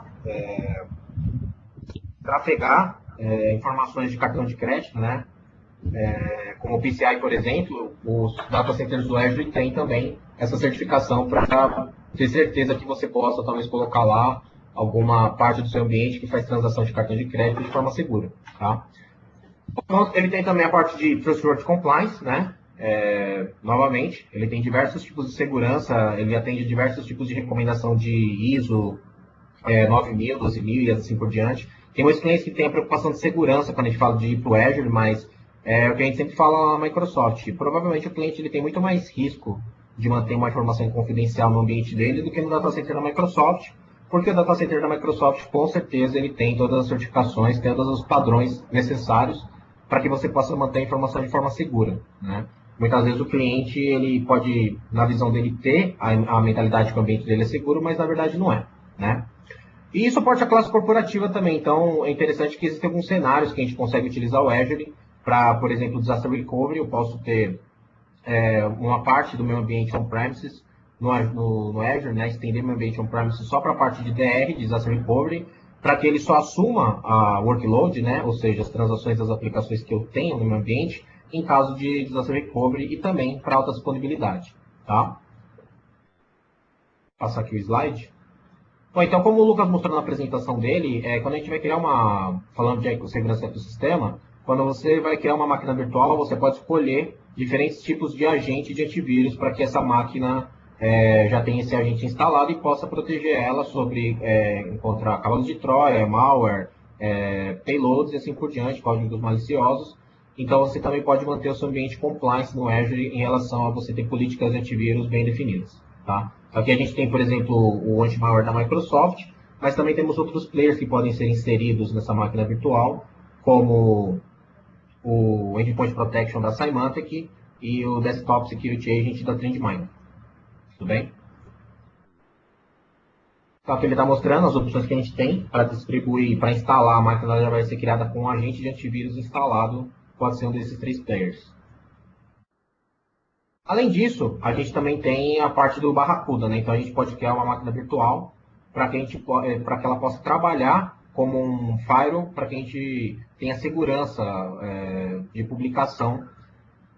trafegar informações de cartão de crédito, né? Como o PCI, por exemplo, os data centers do Azure têm também essa certificação para ter certeza que você possa talvez colocar lá alguma parte do seu ambiente que faz transação de cartão de crédito de forma segura, tá? Então, ele tem também a parte de Trustworthy Compliance, né? Novamente, ele tem diversos tipos de segurança, ele atende diversos tipos de recomendação de ISO 9000, 12000 e assim por diante. Tem muitos clientes que têm a preocupação de segurança quando a gente fala de ir para o Azure, mas o que a gente sempre fala na Microsoft. Provavelmente o cliente ele tem muito mais risco de manter uma informação confidencial no ambiente dele do que no data center da Microsoft, porque o data center da Microsoft, com certeza, ele tem todas as certificações, tem todos os padrões necessários para que você possa manter a informação de forma segura, né? Muitas vezes o cliente, ele pode, na visão dele, ter a mentalidade que o ambiente dele é seguro, mas na verdade não é, né? E suporte à classe corporativa também. Então, é interessante que existem alguns cenários que a gente consegue utilizar o Azure para, por exemplo, disaster recovery. Eu posso ter uma parte do meu ambiente on-premises no Azure, né, estender meu ambiente on-premise só para a parte de DR, Disaster Recovery, para que ele só assuma a workload, né, ou seja, as transações das aplicações que eu tenho no meu ambiente, em caso de Disaster Recovery e também para alta disponibilidade. Tá? Vou passar aqui o slide. Bom, então, como o Lucas mostrou na apresentação dele, quando a gente vai criar falando de segurança do sistema, quando você vai criar uma máquina virtual, você pode escolher diferentes tipos de agente de antivírus para que essa máquina já tenha esse agente instalado e possa proteger ela sobre contra cavalos de Troia, malware, payloads e assim por diante, códigos maliciosos. Então, você também pode manter o seu ambiente compliance no Azure em relação a você ter políticas de antivírus bem definidas. Tá? Aqui a gente tem, por exemplo, o anti-malware da Microsoft, mas também temos outros players que podem ser inseridos nessa máquina virtual, como o Endpoint Protection da Symantec e o Desktop Security Agent da Trendminer. Tudo bem? Então aqui ele está mostrando as opções que a gente tem para distribuir, para instalar a máquina, ela já vai ser criada com um agente de antivírus instalado, pode ser um desses 3 players. Além disso, a gente também tem a parte do Barracuda, né? Então a gente pode criar uma máquina virtual para que ela possa trabalhar como um firewall, para que a gente tenha segurança de publicação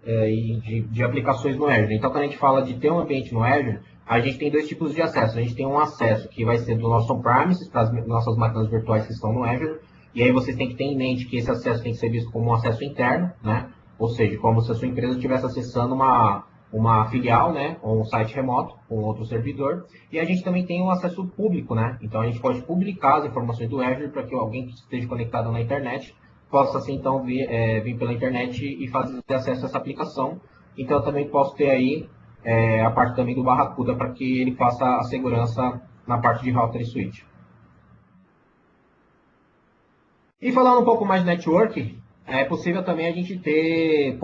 e de aplicações no Azure. Então, quando a gente fala de ter um ambiente no Azure, a gente tem 2 tipos de acesso. A gente tem um acesso que vai ser do nosso on-premises, para as nossas máquinas virtuais que estão no Azure, e aí vocês têm que ter em mente que esse acesso tem que ser visto como um acesso interno, né? Ou seja, como se a sua empresa estivesse acessando uma filial, né, ou um site remoto com outro servidor, e a gente também tem um acesso público, né, então a gente pode publicar as informações do Azure para que alguém que esteja conectado na internet possa assim então vir pela internet e fazer acesso a essa aplicação. Então eu também posso ter aí a parte também do Barracuda para que ele faça a segurança na parte de router e switch. E falando um pouco mais de network, é possível também a gente ter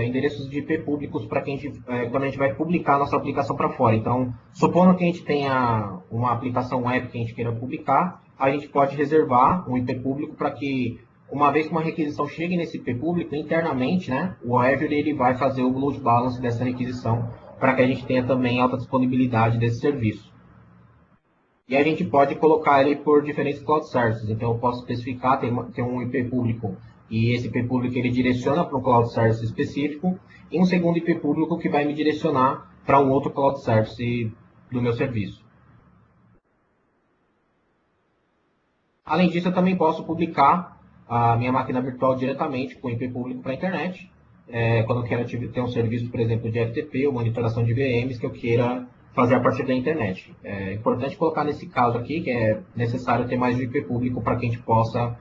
endereços de IP públicos para quando a gente vai publicar a nossa aplicação para fora. Então, supondo que a gente tenha uma aplicação web que a gente queira publicar, a gente pode reservar um IP público para que, uma vez que uma requisição chegue nesse IP público, internamente, né, o Azure ele vai fazer o load balance dessa requisição para que a gente tenha também alta disponibilidade desse serviço. E a gente pode colocar ele por diferentes cloud services. Então, eu posso especificar, ter um IP público, e esse IP público ele direciona para um cloud service específico, e um segundo IP público que vai me direcionar para um outro cloud service do meu serviço. Além disso, eu também posso publicar a minha máquina virtual diretamente com IP público para a internet. Quando eu quero ter um serviço, por exemplo, de FTP ou monitoração de VMs que eu queira fazer a partir da internet. É importante colocar nesse caso aqui que é necessário ter mais de IP público para que a gente possa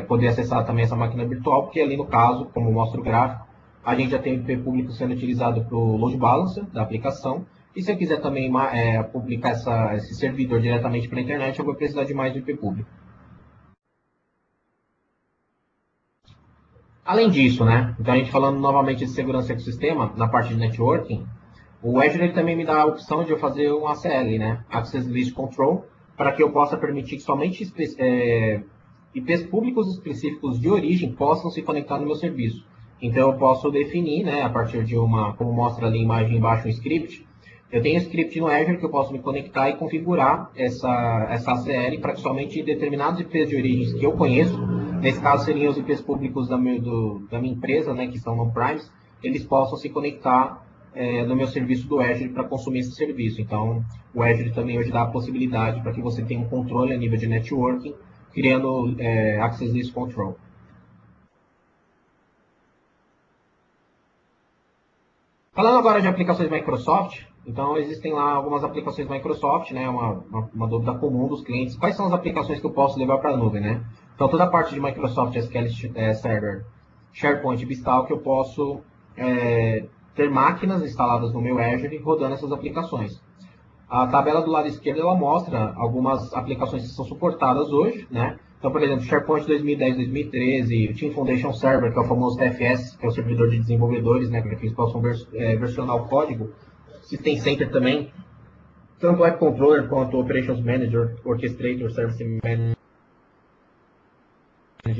poder acessar também essa máquina virtual, porque ali no caso, como mostra o gráfico, a gente já tem IP público sendo utilizado para o load balancer da aplicação, e se eu quiser também publicar esse servidor diretamente para a internet, eu vou precisar de mais de IP público. Além disso, né, então a gente falando novamente de segurança do ecossistema, na parte de networking, o Azure ele também me dá a opção de eu fazer um ACL, né, Access List Control, para que eu possa permitir que somente IPs públicos específicos de origem possam se conectar no meu serviço. Então eu posso definir, né, a partir de como mostra ali a imagem embaixo, um script. Eu tenho um script no Azure que eu posso me conectar e configurar essa ACL para que somente determinados IPs de origem que eu conheço, nesse caso seriam os IPs públicos da minha empresa, né, que estão no Primes, eles possam se conectar no meu serviço do Azure para consumir esse serviço. Então, o Azure também hoje dá a possibilidade para que você tenha um controle a nível de networking, criando Access List Control. Falando agora de aplicações Microsoft, então existem lá algumas aplicações Microsoft, né, uma dúvida comum dos clientes. Quais são as aplicações que eu posso levar para a nuvem, né? Então, toda a parte de Microsoft SQL Server, SharePoint e Beanstalk, eu posso ter máquinas instaladas no meu Azure rodando essas aplicações. A tabela do lado esquerdo ela mostra algumas aplicações que são suportadas hoje, né? Então, por exemplo, SharePoint 2010, 2013, o Team Foundation Server, que é o famoso TFS, que é o servidor de desenvolvedores, né, para que eles possam versionar o código. System Center também, tanto o App Controller quanto o Operations Manager, Orchestrator, Service Manager,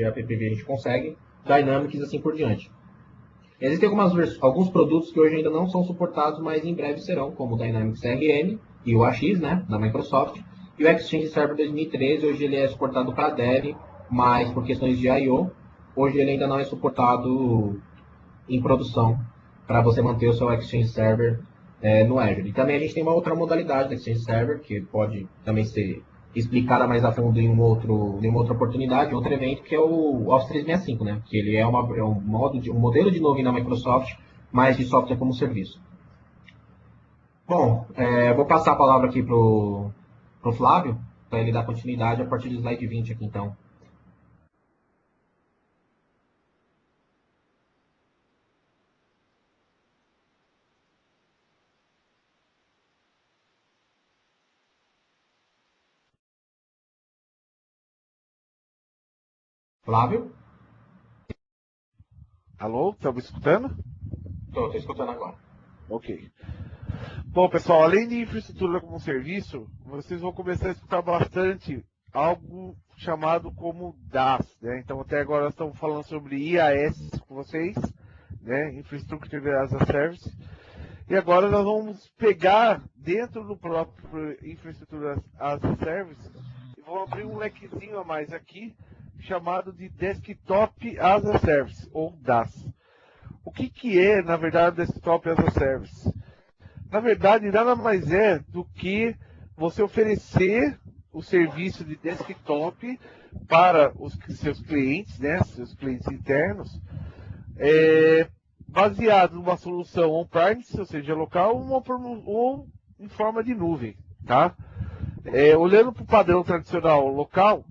AppV a gente consegue, Dynamics e assim por diante. Existem alguns produtos que hoje ainda não são suportados, mas em breve serão, como o Dynamics CRM e o AX, né, da Microsoft. E o Exchange Server 2013, hoje ele é suportado para Dev, mas por questões de I/O, hoje ele ainda não é suportado em produção para você manter o seu Exchange Server no Azure. E também a gente tem uma outra modalidade do Exchange Server, que pode também ser explicada mais a fundo em uma outra oportunidade, em outro evento, que é o Office 365, né? Que ele é um modelo de nuvem da Microsoft, mas de software como serviço. Bom, vou passar a palavra aqui para o Flávio, para ele dar continuidade a partir do slide 20 aqui, então. Flávio? Alô, estão me escutando? Estou escutando agora. Ok. Bom, pessoal, além de infraestrutura como serviço, vocês vão começar a escutar bastante algo chamado como DaaS, né? Então, até agora nós estamos falando sobre IaaS com vocês, né? Infrastructure as a Service. E agora nós vamos pegar dentro do próprio Infrastructure as a Service e vamos abrir um lequezinho a mais aqui, chamado de Desktop as a Service, ou DaaS. O que é, na verdade, Desktop as a Service? Na verdade, nada mais é do que você oferecer o serviço de desktop para os seus clientes, né, seus clientes internos, baseado numa solução on-premise, ou seja, local, ou em forma de nuvem, tá? Olhando para o padrão tradicional local,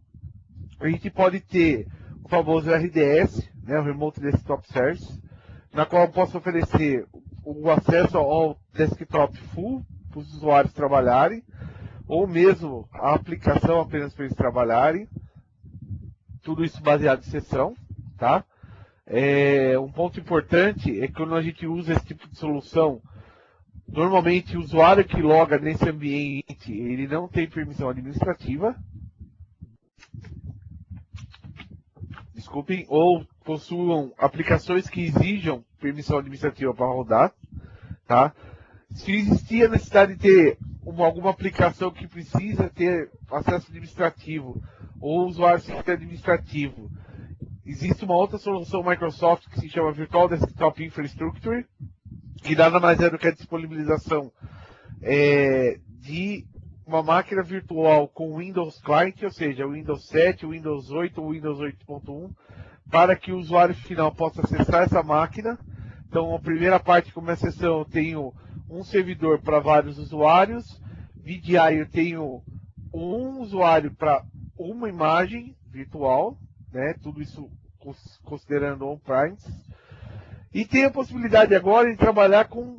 a gente pode ter o famoso RDS, né, o Remote Desktop Service, na qual eu posso oferecer o acesso ao desktop full para os usuários trabalharem, ou mesmo a aplicação apenas para eles trabalharem. Tudo isso baseado em sessão, tá? Um ponto importante é que quando a gente usa esse tipo de solução, normalmente o usuário que loga nesse ambiente, ele não tem permissão administrativa. Desculpem, ou possuam aplicações que exijam permissão administrativa para rodar, tá? Se existir a necessidade de ter alguma aplicação que precisa ter acesso administrativo, ou usuário administrativo, existe uma outra solução Microsoft que se chama Virtual Desktop Infrastructure, que nada mais é do que a disponibilização de uma máquina virtual com Windows Client, ou seja, Windows 7, Windows 8 ou Windows 8.1, para que o usuário final possa acessar essa máquina. Então, a primeira parte, como exceção, eu tenho um servidor para vários usuários, VDI eu tenho um usuário para uma imagem virtual, né? Tudo isso considerando on-premise. E tem a possibilidade agora de trabalhar com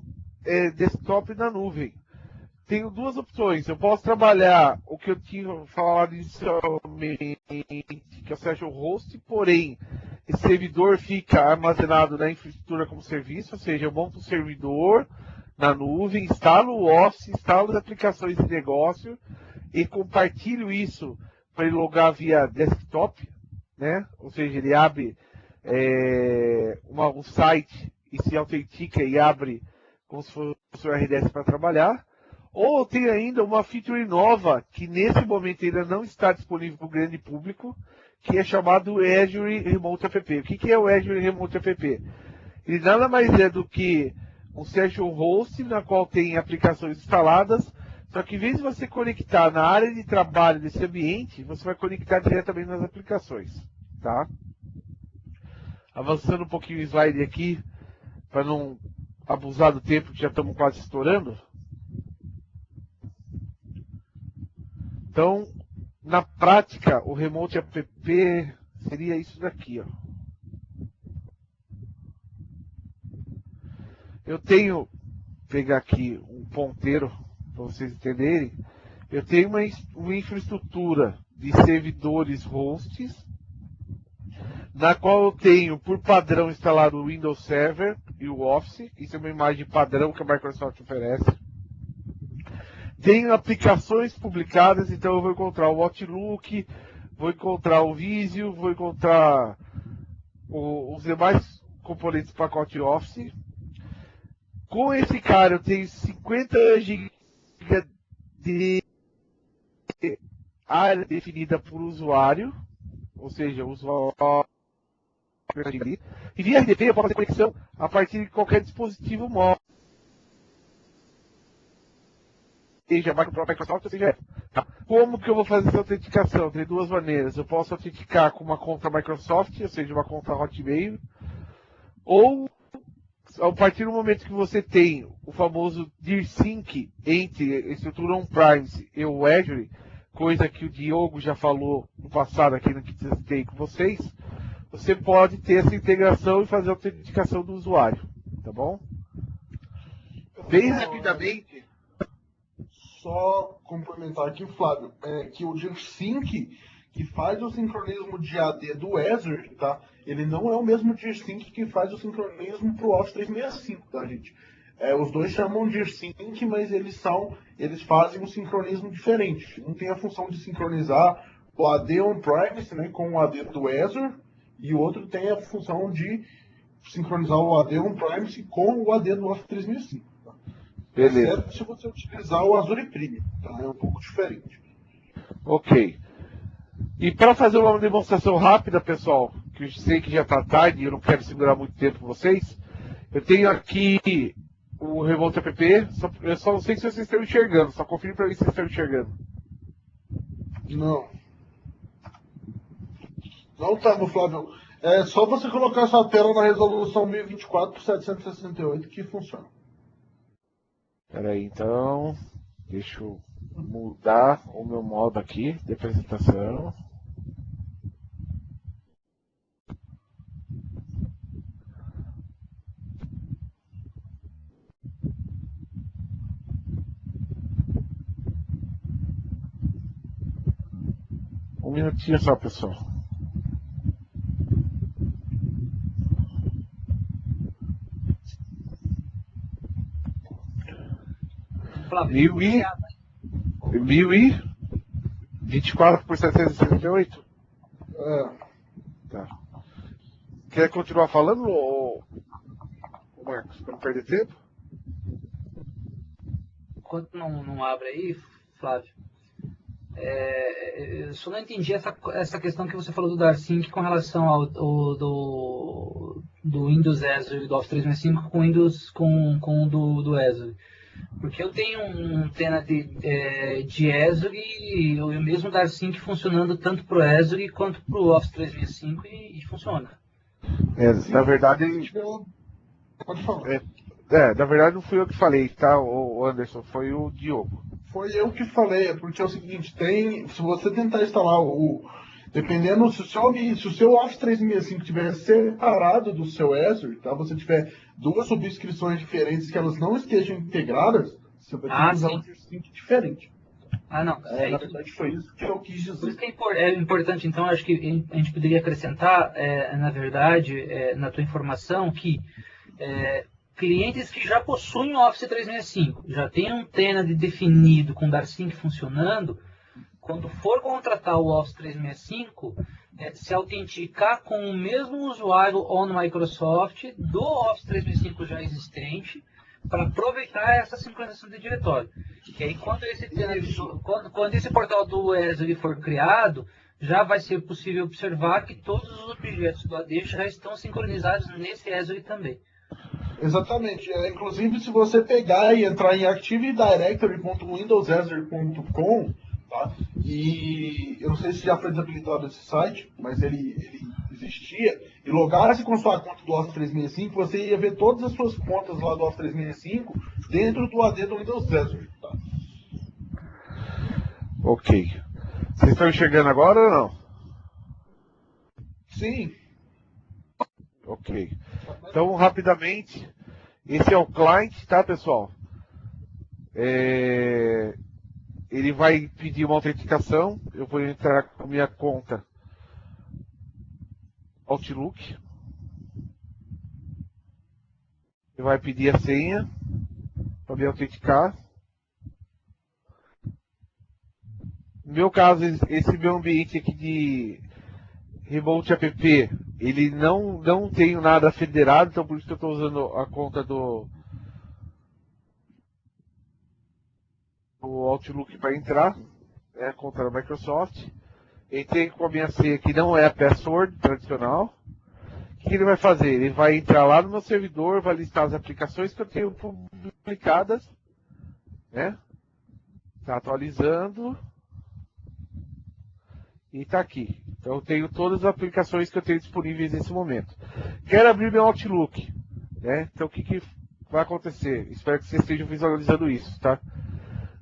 desktop na nuvem. Tenho duas opções. Eu posso trabalhar o que eu tinha falado inicialmente, que é o Session Host, porém, esse servidor fica armazenado na infraestrutura como serviço, ou seja, eu monto um servidor na nuvem, instalo o Office, instalo as aplicações de negócio e compartilho isso para ele logar via desktop, né? Ou seja, ele abre um site e se autentica e abre como se fosse o RDS para trabalhar. Ou tem ainda uma feature nova, que nesse momento ainda não está disponível para o grande público, que é chamado Azure Remote App. O que é o Azure Remote App? Ele nada mais é do que um session host, na qual tem aplicações instaladas, só que em vez de você conectar na área de trabalho desse ambiente, você vai conectar diretamente nas aplicações, tá? Avançando um pouquinho o slide aqui, para não abusar do tempo, que já estamos quase estourando. Então, na prática, o Remote App seria isso daqui, ó. Eu tenho, vou pegar aqui um ponteiro para vocês entenderem. Eu tenho uma infraestrutura de servidores hosts, na qual eu tenho por padrão instalado o Windows Server e o Office. Isso é uma imagem padrão que a Microsoft oferece. Tenho aplicações publicadas, então eu vou encontrar o Outlook, vou encontrar o Visio, vou encontrar os demais componentes do pacote Office. Com esse cara eu tenho 50 GB de área definida por usuário, ou seja, o usuário. E via RDP eu posso fazer conexão a partir de qualquer dispositivo móvel. Seja Microsoft, ou seja, como que eu vou fazer essa autenticação? Tem duas maneiras. Eu posso autenticar com uma conta Microsoft, ou seja, uma conta Hotmail, ou a partir do momento que você tem o famoso DIR-Sync entre a estrutura on-premise e o Azure, coisa que o Diogo já falou no passado aqui no que testei com vocês, você pode ter essa integração e fazer a autenticação do usuário, tá bom? Bem rapidamente. Só complementar aqui, Flávio, que o DIR-Sync que faz o sincronismo de AD do Azure, tá? Ele não é o mesmo DIR-Sync que faz o sincronismo para o Office 365, tá, gente? Os dois chamam de DIR-Sync, mas eles fazem um sincronismo diferente. Um tem a função de sincronizar o AD on-premise, né, com o AD do Azure, e o outro tem a função de sincronizar o AD on-premise com o AD do Office 365. Tá? Beleza. Exceto se você utilizar o Azure Premium, tá? É um pouco diferente. Ok. E para fazer uma demonstração rápida, pessoal, que eu sei que já está tarde e eu não quero segurar muito tempo com vocês, eu tenho aqui o Remote App, eu só não sei se vocês estão enxergando, só confirme para mim se vocês estão enxergando. Não. Não tá, meu Flávio. É só você colocar essa tela na resolução 1024 por 768 que funciona. Peraí, então, deixa eu mudar o meu modo aqui de apresentação. Um minutinho só, pessoal. Flávio, 1024 por 768? Tá. Quer continuar falando, ô Marcos, para não perder tempo? enquanto não abre aí, Flávio, eu só não entendi essa questão que você falou do DARSync com relação ao do Windows Azure e do Office 365 com Windows com o do Azure. Porque eu tenho um tenant de Azure e o mesmo DARSync funcionando tanto para o Azure quanto para o Office 365 e funciona. Na verdade, Pode falar. na verdade não fui eu que falei, tá, o Anderson, foi o Diogo. Foi eu que falei, porque é o seguinte, se você tentar instalar dependendo, se o seu Office 365 estiver separado do seu Azure, tá? Você tiver duas subscrições diferentes que elas não estejam integradas, você vai ter que usar um DIR-Sync diferente. Ah, não. Na verdade foi isso que eu quis dizer. Por isso que é importante, então, acho que a gente poderia acrescentar, na verdade, na tua informação, que clientes que já possuem o Office 365, já tem um tenant definido com DARSync funcionando, quando for contratar o Office 365, se autenticar com o mesmo usuário on Microsoft do Office 365 já existente, para aproveitar essa sincronização de diretório. Que aí quando esse portal do Azure for criado, já vai ser possível observar que todos os objetos do AD já estão sincronizados nesse Azure também. Exatamente. Inclusive, se você pegar e entrar em activedirectory.windowsazure.com, tá? E eu não sei se já foi desabilitado esse site, mas ele existia, e logasse com sua conta do Office 365, você ia ver todas as suas contas lá do Office 365 dentro do AD do Windows Azure. Tá? Ok. Vocês estão enxergando agora ou não? Sim. Ok. Então, rapidamente, esse é o client, tá, pessoal? Ele vai pedir uma autenticação. Eu vou entrar com a minha conta Outlook. Ele vai pedir a senha para me autenticar. No meu caso, esse meu ambiente aqui de Remote App, ele não tem nada federado, então por isso que eu estou usando a conta do Outlook para entrar, né, a conta da Microsoft. Entrei com a minha senha que não é a password tradicional. O que ele vai fazer? Ele vai entrar lá no meu servidor, vai listar as aplicações que eu tenho publicadas, né? Está atualizando e está aqui. Então eu tenho todas as aplicações que eu tenho disponíveis nesse momento. Quero abrir meu Outlook, né? Então o que vai acontecer? Espero que vocês estejam visualizando isso, tá?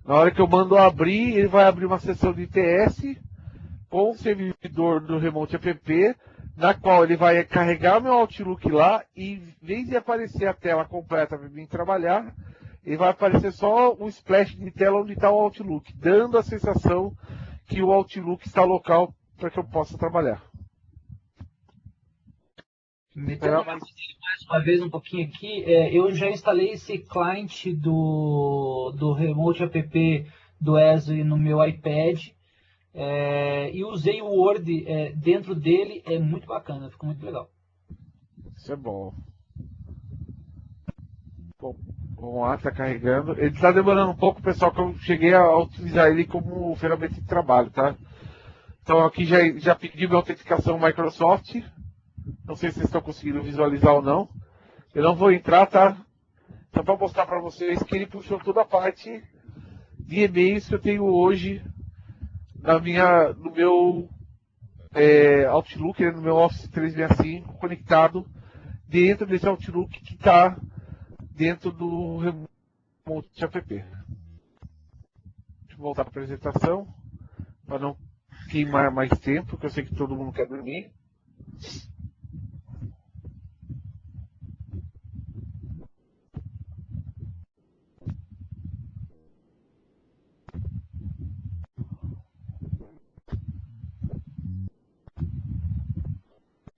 Na hora que eu mando abrir, ele vai abrir uma sessão de ITS com o servidor do Remote App, na qual ele vai carregar meu Outlook lá e, em vez de aparecer a tela completa para mim trabalhar, ele vai aparecer só um splash de tela onde está o Outlook, dando a sensação que o Outlook está local para que eu possa trabalhar. Metendo mais uma vez um pouquinho aqui, eu já instalei esse client do Remote App do Esri no meu iPad. E usei o Word dentro dele, é muito bacana, ficou muito legal. Isso é bom. Bom, vamos lá, está carregando. Ele está demorando um pouco, pessoal, que eu cheguei a utilizar ele como ferramenta de trabalho, tá? Então aqui já pedi minha autenticação Microsoft. Não sei se vocês estão conseguindo visualizar ou não. Eu não vou entrar, tá? Só para mostrar para vocês que ele puxou toda a parte de e-mails que eu tenho hoje no meu Outlook, no meu Office 365, conectado dentro desse Outlook que está dentro do Remote App. Deixa eu voltar para a apresentação, para não queimar mais tempo, porque eu sei que todo mundo quer dormir.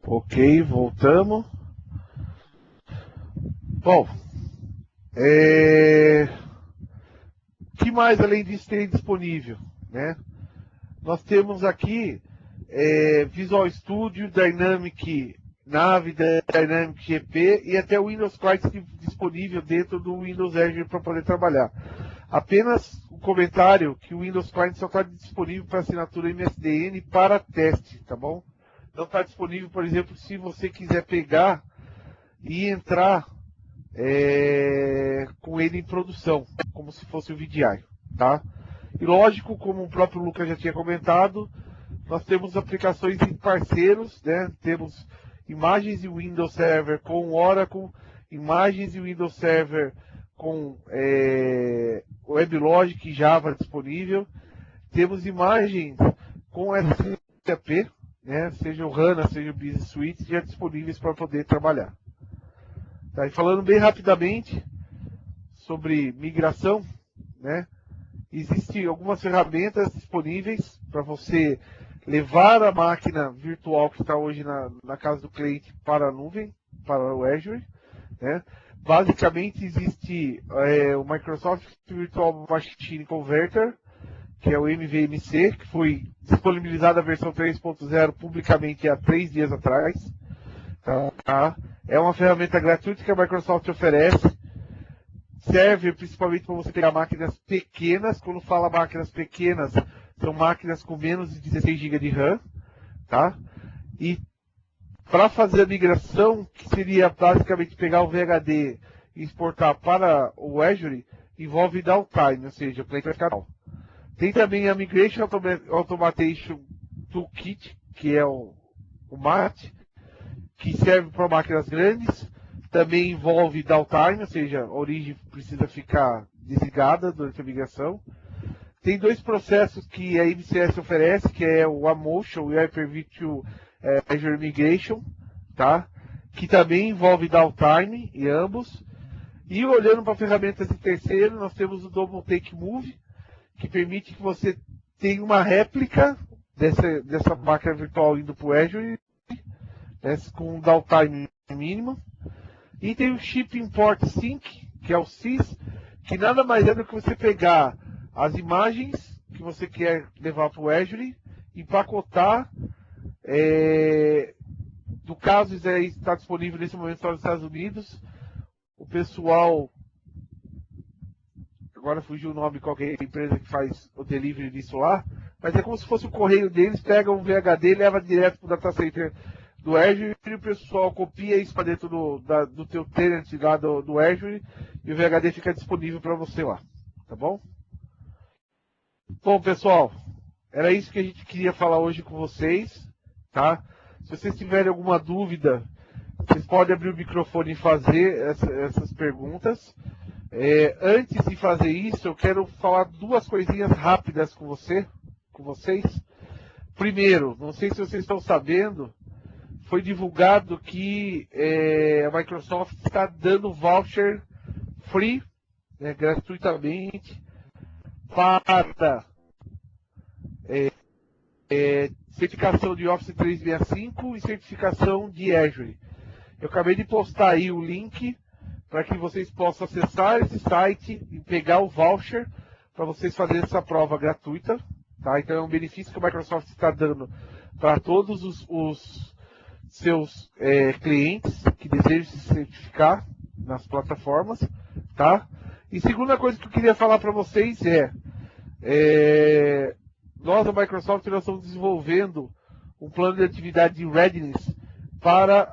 Ok, voltamos. Bom, o que mais além disso tem disponível, né? Nós temos aqui Visual Studio, Dynamic Nav, Dynamic GP e até o Windows Client disponível dentro do Windows Azure para poder trabalhar. Apenas um comentário que o Windows Client só está disponível para assinatura MSDN para teste, tá bom? Não está disponível, por exemplo, se você quiser pegar e entrar com ele em produção, como se fosse o VDI, tá? E lógico, como o próprio Lucas já tinha comentado, nós temos aplicações em parceiros, né? Temos imagens de Windows Server com Oracle, imagens de Windows Server com WebLogic e Java disponível. Temos imagens com SAP, né? Seja o HANA, seja o Business Suite, já disponíveis para poder trabalhar. Tá, e falando bem rapidamente sobre migração, né? Existem algumas ferramentas disponíveis para você levar a máquina virtual que está hoje na casa do cliente para a nuvem, para o Azure, né? Basicamente existe o Microsoft Virtual Machine Converter, que é o MVMC, que foi disponibilizada a versão 3.0 publicamente há 3 dias atrás. Tá? É uma ferramenta gratuita que a Microsoft oferece. Serve principalmente para você pegar máquinas pequenas. Quando fala máquinas pequenas, são máquinas com menos de 16 GB de RAM. Tá? E para fazer a migração, que seria basicamente pegar o VHD e exportar para o Azure, envolve downtime, ou seja, o cliente vai ficar down. Tem também a Migration Automation Toolkit, que é o MAT, que serve para máquinas grandes, também envolve downtime, ou seja, a origem precisa ficar desligada durante a migração. Tem 2 processos que a MCS oferece, que é o Amotion e o Hyper-V Azure Migration, tá? Que também envolve downtime em ambos. E olhando para ferramentas de terceiro, nós temos o Double Take Move, que permite que você tenha uma réplica dessa máquina virtual indo para o Azure, com um downtime mínimo. E tem o Ship Import Sync, que é o SYS, que nada mais é do que você pegar as imagens que você quer levar para o Azure, empacotar do caso, isso aí está disponível nesse momento só nos Estados Unidos. O pessoal, agora fugiu o nome, qual que é a empresa que faz o delivery disso lá, mas é como se fosse o correio deles, pega um VHD e leva direto para o data center do Azure, e o pessoal copia isso para dentro do teu tenant lá do Azure, e o VHD fica disponível para você lá, tá bom? Bom, pessoal, era isso que a gente queria falar hoje com vocês, tá? Se vocês tiverem alguma dúvida, vocês podem abrir o microfone e fazer essas perguntas. Antes de fazer isso, eu quero falar duas coisinhas rápidas com vocês. Primeiro, não sei se vocês estão sabendo, foi divulgado que a Microsoft está dando voucher free, né, gratuitamente, para certificação de Office 365 e certificação de Azure. Eu acabei de postar aí o link para que vocês possam acessar esse site e pegar o voucher para vocês fazerem essa prova gratuita. Tá? Então é um benefício que a Microsoft está dando para todos os seus clientes que desejam se certificar nas plataformas. Tá? E segunda coisa que eu queria falar para vocês nós, da Microsoft, nós estamos desenvolvendo um plano de atividade de readiness para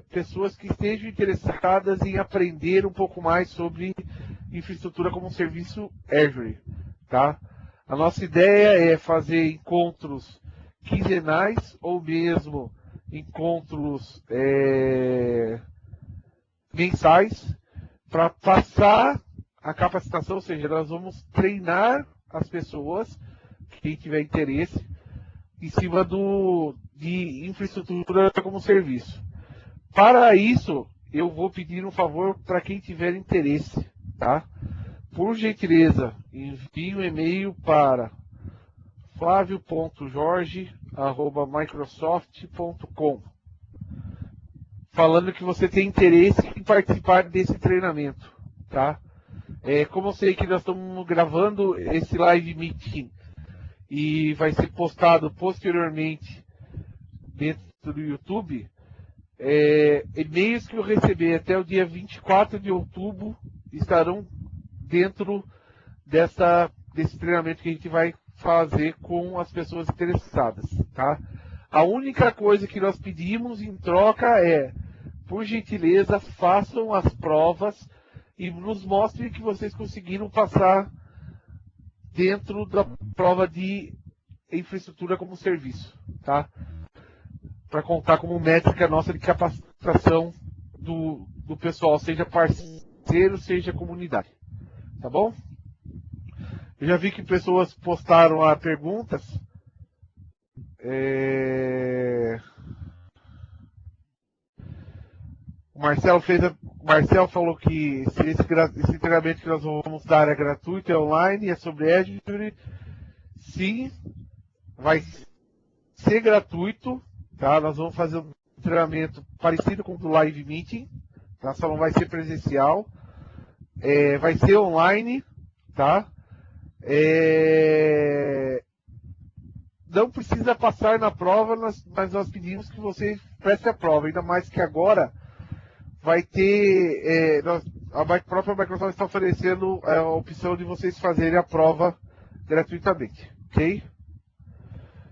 pessoas que estejam interessadas em aprender um pouco mais sobre infraestrutura como um serviço Azure. Tá? A nossa ideia é fazer encontros quinzenais ou mesmo encontros mensais para passar a capacitação, ou seja, nós vamos treinar as pessoas, quem tiver interesse, em cima de infraestrutura como serviço. Para isso, eu vou pedir um favor para quem tiver interesse, tá? Por gentileza, envie um e-mail para flavio.jorge@microsoft.com falando que você tem interesse em participar desse treinamento, tá? Como eu sei que nós estamos gravando esse live meeting e vai ser postado posteriormente dentro do YouTube, e-mails que eu receber até o dia 24 de outubro estarão dentro desse treinamento que a gente vai fazer com as pessoas interessadas, tá? A única coisa que nós pedimos em troca por gentileza, façam as provas e nos mostrem que vocês conseguiram passar dentro da prova de infraestrutura como serviço, tá? Para contar como métrica nossa de capacitação do pessoal, seja parceiro, seja comunidade. Tá bom? Eu já vi que pessoas postaram lá perguntas. O Marcel falou que esse treinamento que nós vamos dar é gratuito, é online, é sobre Azure. Sim, vai ser gratuito, tá? Nós vamos fazer um treinamento parecido com o do Live Meeting, tá? Só não vai ser presencial. Vai ser online, tá? Não precisa passar na prova, mas nós pedimos que você preste a prova, ainda mais que agora vai ter, a própria Microsoft está oferecendo a opção de vocês fazerem a prova gratuitamente, ok?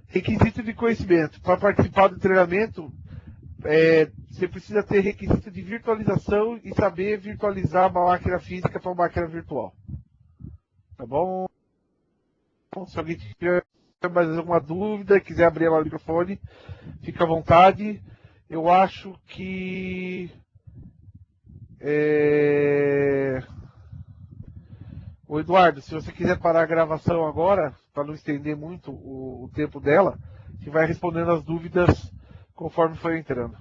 Requisito de conhecimento. Para participar do treinamento, você precisa ter requisito de virtualização e saber virtualizar uma máquina física para uma máquina virtual. Tá bom? Se alguém tiver mais alguma dúvida, quiser abrir lá o microfone, fica à vontade. Eu acho que o Eduardo, se você quiser parar a gravação agora, para não estender muito o tempo dela, a gente vai respondendo as dúvidas conforme foi entrando.